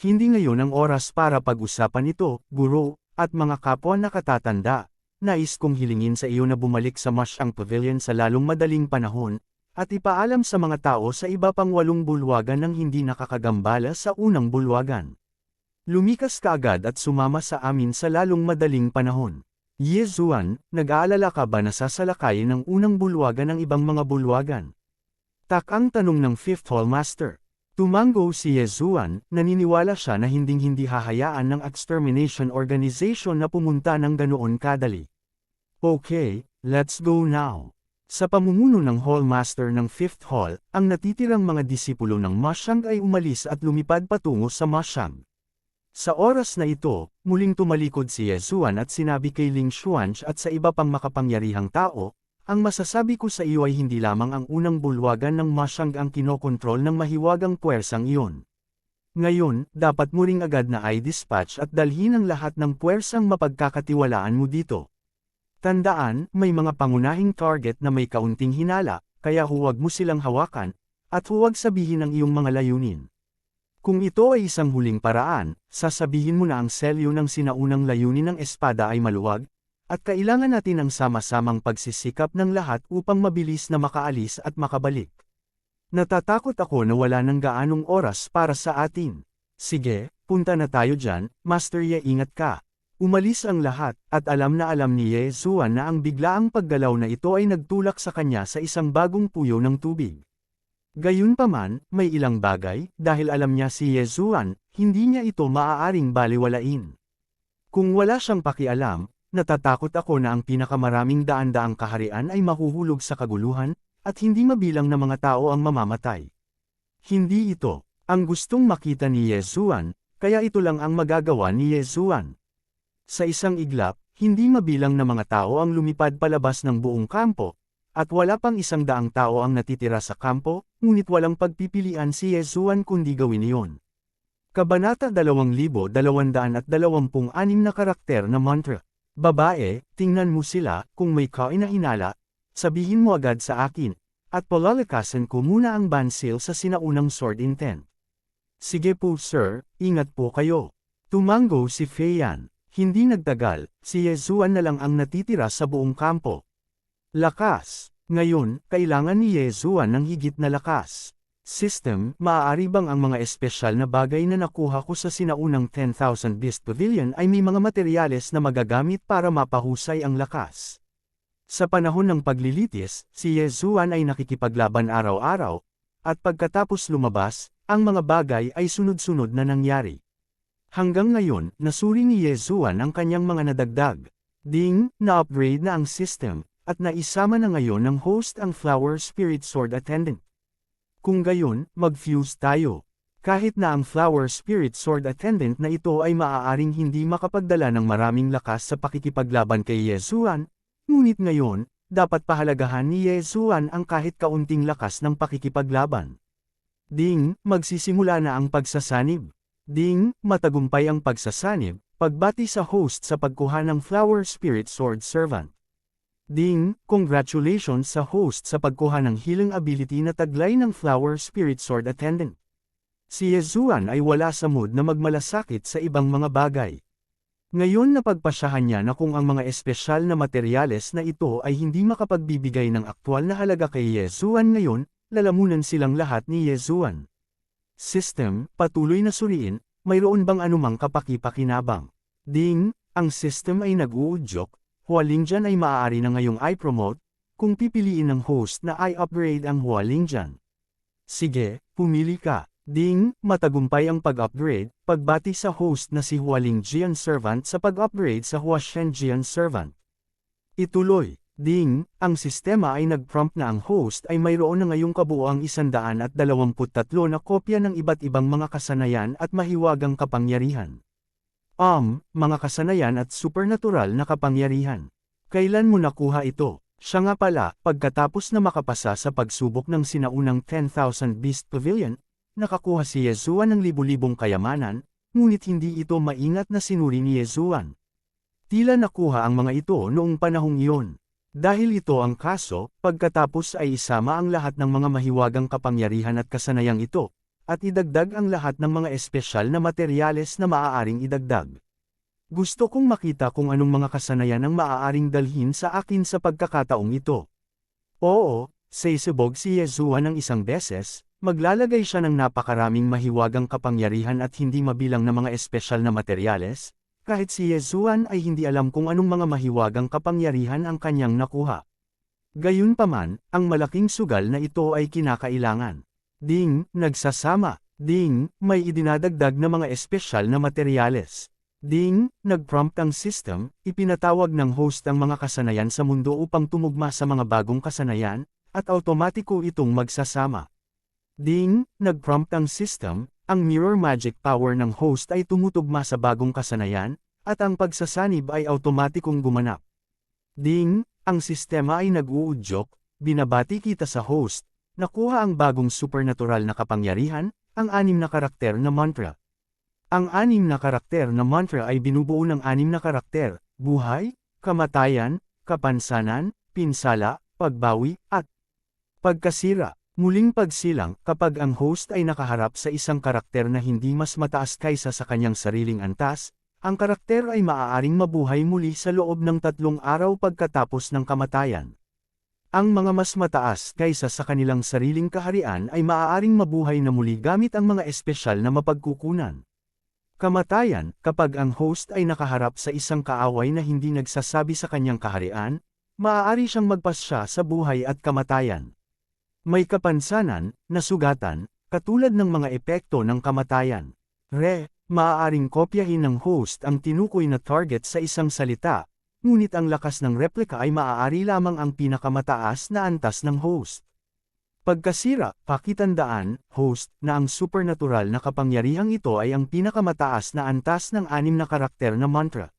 [SPEAKER 1] Hindi ngayon ang oras para pag-usapan ito, guro, at mga kapwa nakatatanda. Nais kong hilingin sa iyo na bumalik sa Masyang Pavilion sa lalong madaling panahon, at ipaalam sa mga tao sa iba pang 8 bulwagan ng hindi nakakagambala sa unang bulwagan. Lumikas ka agad at sumama sa amin sa lalong madaling panahon. Yezuan, nag-aalala ka ba na sasalakayin ng unang bulwagan ng ibang mga bulwagan? Takang tanong ng Fifth Hall Master. Tumango si Yezuan, naniniwala siya na hinding-hindi hahayaan ng Extermination Organization na pumunta ng ganoon kadali. Okay, let's go now. Sa pamumuno ng Hall Master ng Fifth Hall, ang natitirang mga disipulo ng Masyang ay umalis at lumipad patungo sa Masyang. Sa oras na ito, muling tumalikod si Yezuan at sinabi kay Ling Xuanch at sa iba pang makapangyarihang tao, ang masasabi ko sa iyo ay hindi lamang ang unang bulwagan ng Masyang ang kinokontrol ng mahiwagang puwersang iyon. Ngayon, dapat mo ring agad na i-dispatch at dalhin ang lahat ng puwersang mapagkakatiwalaan mo dito. Tandaan, may mga pangunahing target na may kaunting hinala, kaya huwag mo silang hawakan, at huwag sabihin ang iyong mga layunin. Kung ito ay isang huling paraan, sasabihin mo na ang selyo ng sinaunang layunin ng espada ay maluwag, at kailangan natin ang sama-samang pagsisikap ng lahat upang mabilis na makaalis at makabalik. Natatakot ako na wala ng gaanong oras para sa atin. Sige, punta na tayo dyan, Master Ye, ingat ka. Umalis ang lahat, at alam ni Yezuan na ang biglaang paggalaw na ito ay nagtulak sa kanya sa isang bagong puyo ng tubig. Gayunpaman, may ilang bagay, dahil alam niya si Yezuan, hindi niya ito maaaring baliwalain. Kung wala siyang pakialam, natatakot ako na ang pinakamaraming daan-daang kaharian ay mahuhulog sa kaguluhan, at hindi mabilang na mga tao ang mamamatay. Hindi ito ang gustong makita ni Yezuan, kaya ito lang ang magagawa ni Yezuan. Sa isang iglap, hindi mabilang na mga tao ang lumipad palabas ng buong kampo, at wala pang 100 tao ang natitira sa kampo, ngunit walang pagpipilian si Yezuan kundi gawin iyon. Kabanata 2226 na karakter na mantra. Babae, tingnan mo sila, kung may kainahinala, sabihin mo agad sa akin, at palalakasan ko muna ang bansil sa sinaunang sword intent. Sige po sir, ingat po kayo. Tumango si Feiyan. Hindi nagtagal, si Yezuan na lang ang natitira sa buong kampo. Lakas. Ngayon, kailangan ni Yezuan ng higit na lakas. System, maaari bang ang mga espesyal na bagay na nakuha ko sa sinaunang 10,000 Beast Pavilion ay may mga materyales na magagamit para mapahusay ang lakas? Sa panahon ng paglilitis, si Yezuan ay nakikipaglaban araw-araw, at pagkatapos lumabas, ang mga bagay ay sunod-sunod na nangyari. Hanggang ngayon, nasuri ni Yezuan ang kanyang mga nadagdag. Ding, na-upgrade na ang system, at naisama na ngayon ng host ang Flower Spirit Sword Attendant. Kung gayon, mag-fuse tayo. Kahit na ang Flower Spirit Sword Attendant na ito ay maaaring hindi makapagdala ng maraming lakas sa pakikipaglaban kay Yezuan, ngunit ngayon, dapat pahalagahan ni Yezuan ang kahit kaunting lakas ng pakikipaglaban. Ding, magsisimula na ang pagsasanib. Ding, matagumpay ang pagsasanib, pagbati sa host sa pagkuha ng Flower Spirit Sword Servant. Ding, congratulations sa host sa pagkuha ng healing ability na taglay ng Flower Spirit Sword Attendant. Si Yezuan ay wala sa mood na magmalasakit sa ibang mga bagay. Ngayon napagpasyahan niya na kung ang mga espesyal na materyales na ito ay hindi makapagbibigay ng aktwal na halaga kay Yezuan ngayon, lalamunan silang lahat ni Yezuan. System, patuloy na suriin, mayroon bang anumang kapakipakinabang? Ding, ang system ay nag-uudyok. Hualingjan ay maaari na ngayong i-promote, kung pipiliin ng host na i-upgrade ang Hualingjan. Sige, pumili ka. Ding, matagumpay ang pag-upgrade, pagbati sa host na si Hualingjian Servant sa pag-upgrade sa Huashenjian Servant. Ituloy. Ding, ang sistema ay nag-prompt na ang host ay mayroon na ngayong kabuuang 123 na kopya ng iba't ibang mga kasanayan at mahiwagang kapangyarihan. Mga kasanayan at supernatural na kapangyarihan. Kailan mo nakuha ito? Siya nga pala, pagkatapos na makapasa sa pagsubok ng sinaunang 10,000 Beast Pavilion, nakakuha si Yezuan ng libu-libong kayamanan, ngunit hindi ito maingat na sinuri ni Yezuan. Tila nakuha ang mga ito noong panahong iyon. Dahil ito ang kaso, pagkatapos ay isama ang lahat ng mga mahiwagang kapangyarihan at kasanayang ito, at idagdag ang lahat ng mga espesyal na materyales na maaaring idagdag. Gusto kong makita kung anong mga kasanayan ang maaaring dalhin sa akin sa pagkakataong ito. Oo, saysabog si Yezuan ng isang beses, maglalagay siya ng napakaraming mahiwagang kapangyarihan at hindi mabilang na mga espesyal na materyales, kahit si Yezuan ay hindi alam kung anong mga mahiwagang kapangyarihan ang kanyang nakuha. Gayunpaman, ang malaking sugal na ito ay kinakailangan. Ding, nagsasama. Ding, may idinadagdag na mga espesyal na materyales. Ding, nag-prompt ang system, ipinatawag ng host ang mga kasanayan sa mundo upang tumugma sa mga bagong kasanayan, at automatiko itong magsasama. Ding, nag-prompt ang system, ang mirror magic power ng host ay tumutugma sa bagong kasanayan, at ang pagsasanib ay automatikong gumanap. Ding, ang sistema ay nag-uudyok, binabati kita sa host, nakuha ang bagong supernatural na kapangyarihan, ang 6 na karakter na mantra. Ang 6 na karakter na mantra ay binubuo ng 6 na karakter, buhay, kamatayan, kapansanan, pinsala, pagbawi, at pagkasira. Muling pagsilang, kapag ang host ay nakaharap sa isang karakter na hindi mas mataas kaysa sa kanyang sariling antas, ang karakter ay maaaring mabuhay muli sa loob ng 3 araw pagkatapos ng kamatayan. Ang mga mas mataas kaysa sa kanilang sariling kaharian ay maaaring mabuhay na muli gamit ang mga espesyal na mapagkukunan. Kamatayan, kapag ang host ay nakaharap sa isang kaaway na hindi nagsasabi sa kanyang kaharian, maaari siyang magpasya sa buhay at kamatayan. May kapansanan, nasugatan, katulad ng mga epekto ng kamatayan. Maaaring kopyahin ng host ang tinukoy na target sa isang salita, ngunit ang lakas ng replika ay maaari lamang ang pinakamataas na antas ng host. Pagkasira, pakitandaan, host, na ang supernatural na kapangyarihang ito ay ang pinakamataas na antas ng 6 na karakter na mantra.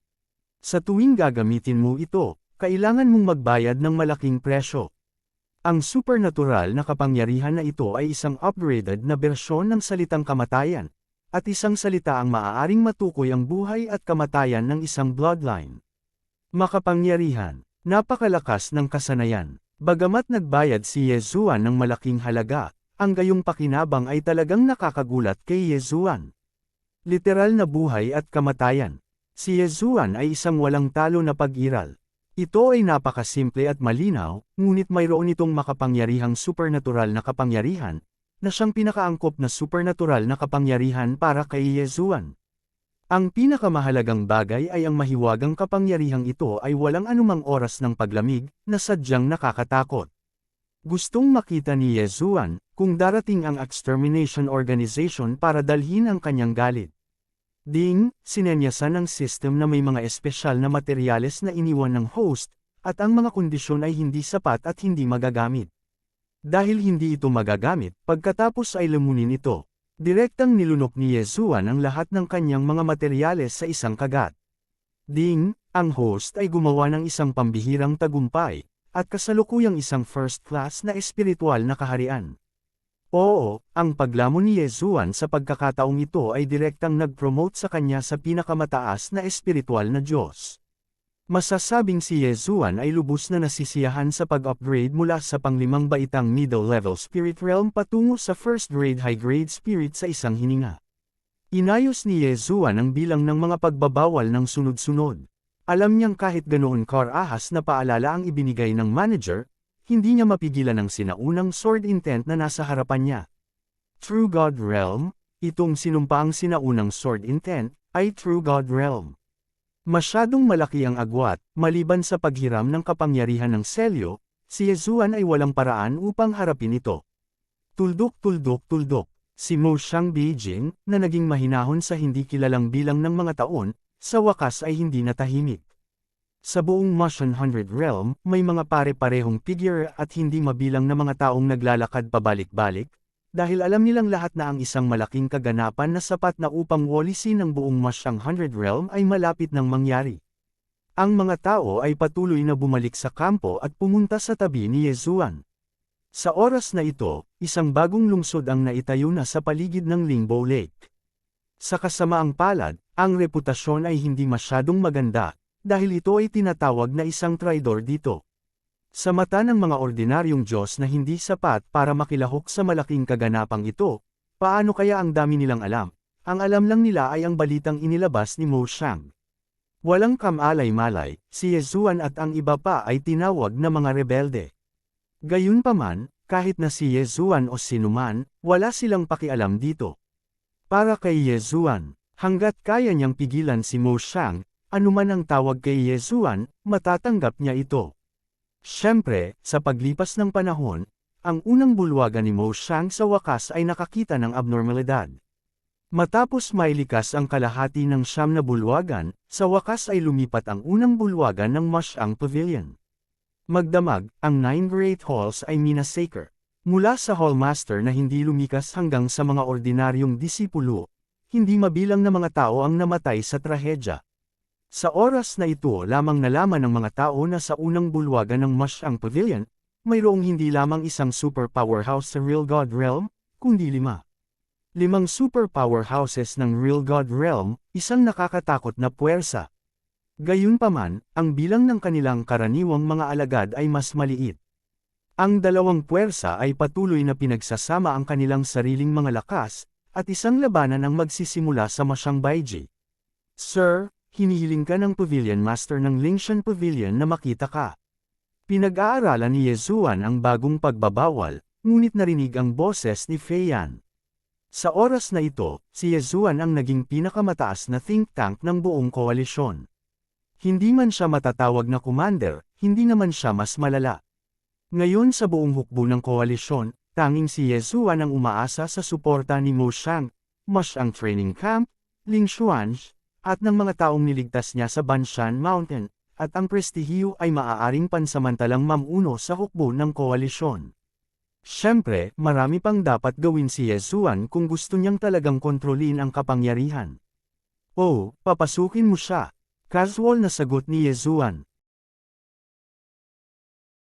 [SPEAKER 1] Sa tuwing gagamitin mo ito, kailangan mong magbayad ng malaking presyo. Ang supernatural na kapangyarihan na ito ay isang upgraded na bersyon ng salitang kamatayan, at isang salita ang maaaring matukoy ang buhay at kamatayan ng isang bloodline. Makapangyarihan, napakalakas ng kasanayan. Bagamat nagbayad si Yezuan ng malaking halaga, ang gayong pakinabang ay talagang nakakagulat kay Yezuan. Literal na buhay at kamatayan. Si Yezuan ay isang walang talo na pag-iral. Ito ay napakasimple at malinaw, ngunit mayroon itong makapangyarihang supernatural na kapangyarihan, na siyang pinakaangkop na supernatural na kapangyarihan para kay Yesuan. Ang pinakamahalagang bagay ay ang mahiwagang kapangyarihang ito ay walang anumang oras ng paglamig, na sadyang nakakatakot. Gustong makita ni Yesuan, kung darating ang extermination organization para dalhin ang kanyang galit. Ding, sinenyasan ng system na may mga espesyal na materyales na iniwan ng host, at ang mga kondisyon ay hindi sapat at hindi magagamit. Dahil hindi ito magagamit, pagkatapos ay lamunin ito. Direktang nilunok ni Yesuan ang lahat ng kanyang mga materyales sa isang kagat. Ding, ang host ay gumawa ng isang pambihirang tagumpay, at kasalukuyang isang first class na espiritual na kaharian. Oo, ang paglamon ni Yesuan sa pagkakataong ito ay direktang nag-promote sa kanya sa pinakamataas na espiritual na Diyos. Masasabing si Yesuan ay lubos na nasisiyahan sa pag-upgrade mula sa panglimang baitang middle-level spirit realm patungo sa first-grade high-grade spirit sa isang hininga. Inayos ni Yesuan ang bilang ng mga pagbabawal ng sunod-sunod. Alam niyang kahit ganoon karahas na paalala ang ibinigay ng manager, hindi niya mapigilan ang sinaunang sword intent na nasa harapan niya. True God Realm, itong sinumpaang sinaunang sword intent, ay True God Realm. Masyadong malaki ang agwat, maliban sa paghiram ng kapangyarihan ng selyo, si Yesuan ay walang paraan upang harapin ito. Tuldok. Si Mo Xiang Beijing, na naging mahinahon sa hindi kilalang bilang ng mga taon, sa wakas ay hindi natahimik. Sa buong Motion 100 Realm, may mga pare-parehong figure at hindi mabilang na mga taong naglalakad pabalik-balik, dahil alam nilang lahat na ang isang malaking kaganapan na sapat na upang walisin ang buong Motion 100 Realm ay malapit nang mangyari. Ang mga tao ay patuloy na bumalik sa kampo at pumunta sa tabi ni Yesuan. Sa oras na ito, isang bagong lungsod ang naitayo na sa paligid ng Lingbo Lake. Sa kasamaang palad, ang reputasyon ay hindi masyadong maganda, dahil ito ay tinatawag na isang traidor dito. Sa mata ng mga ordinaryong Diyos na hindi sapat para makilahok sa malaking kaganapang ito, paano kaya ang dami nilang alam? Ang alam lang nila ay ang balitang inilabas ni Mo Xiang. Walang kamalay-malay, si Yesuan at ang iba pa ay tinawag na mga rebelde. Gayunpaman, kahit na si Yesuan o sinuman, wala silang pakialam dito. Para kay Yesuan, hanggat kaya niyang pigilan si Mo Xiang, anuman ang tawag kay Yesuan, matatanggap niya ito. Siyempre, sa paglipas ng panahon, ang unang bulwagan ni Mo Xiang sa wakas ay nakakita ng abnormalidad. Matapos mailikas ang kalahati ng 9 na bulwagan, sa wakas ay lumipat ang unang bulwagan ng Mo Xiang Pavilion. Magdamag, ang 9 Great Halls ay minasacre. Mula sa Hallmaster na hindi lumikas hanggang sa mga ordinaryong disipulo, hindi mabilang na mga tao ang namatay sa trahedya. Sa oras na ito lamang nalaman ng mga tao na sa unang bulwagan ng Mo Xiang Pavilion, mayroong hindi lamang isang super powerhouse sa Real God Realm, kundi 5. 5 super powerhouses ng Real God Realm, isang nakakatakot na puwersa. Gayunpaman, ang bilang ng kanilang karaniwang mga alagad ay mas maliit. Ang dalawang puwersa ay patuloy na pinagsasama ang kanilang sariling mga lakas, at isang labanan ang magsisimula sa Mo Xiang Baiji. Sir, hinihiling ka ng Pavilion Master ng Lingshan Pavilion na makita ka. Pinag-aaralan ni Yesuan ang bagong pagbabawal, ngunit narinig ang boses ni Fei Yan. Sa oras na ito, si Yesuan ang naging pinakamataas na think tank ng buong koalisyon. Hindi man siya matatawag na commander, hindi naman siya mas malala. Ngayon sa buong hukbo ng koalisyon, tanging si Yesuan ang umaasa sa suporta ni Mo Xiang, Mo Xiang Training Camp, Ling Xuanj, at ng mga taong niligtas niya sa Banshan Mountain, at ang prestihiyo ay maaaring pansamantalang mamuno sa hukbo ng koalisyon. Siyempre, marami pang dapat gawin si Yesuan kung gusto niyang talagang kontrolin ang kapangyarihan. Oh, papasukin mo siya. Casual na sagot ni Yesuan.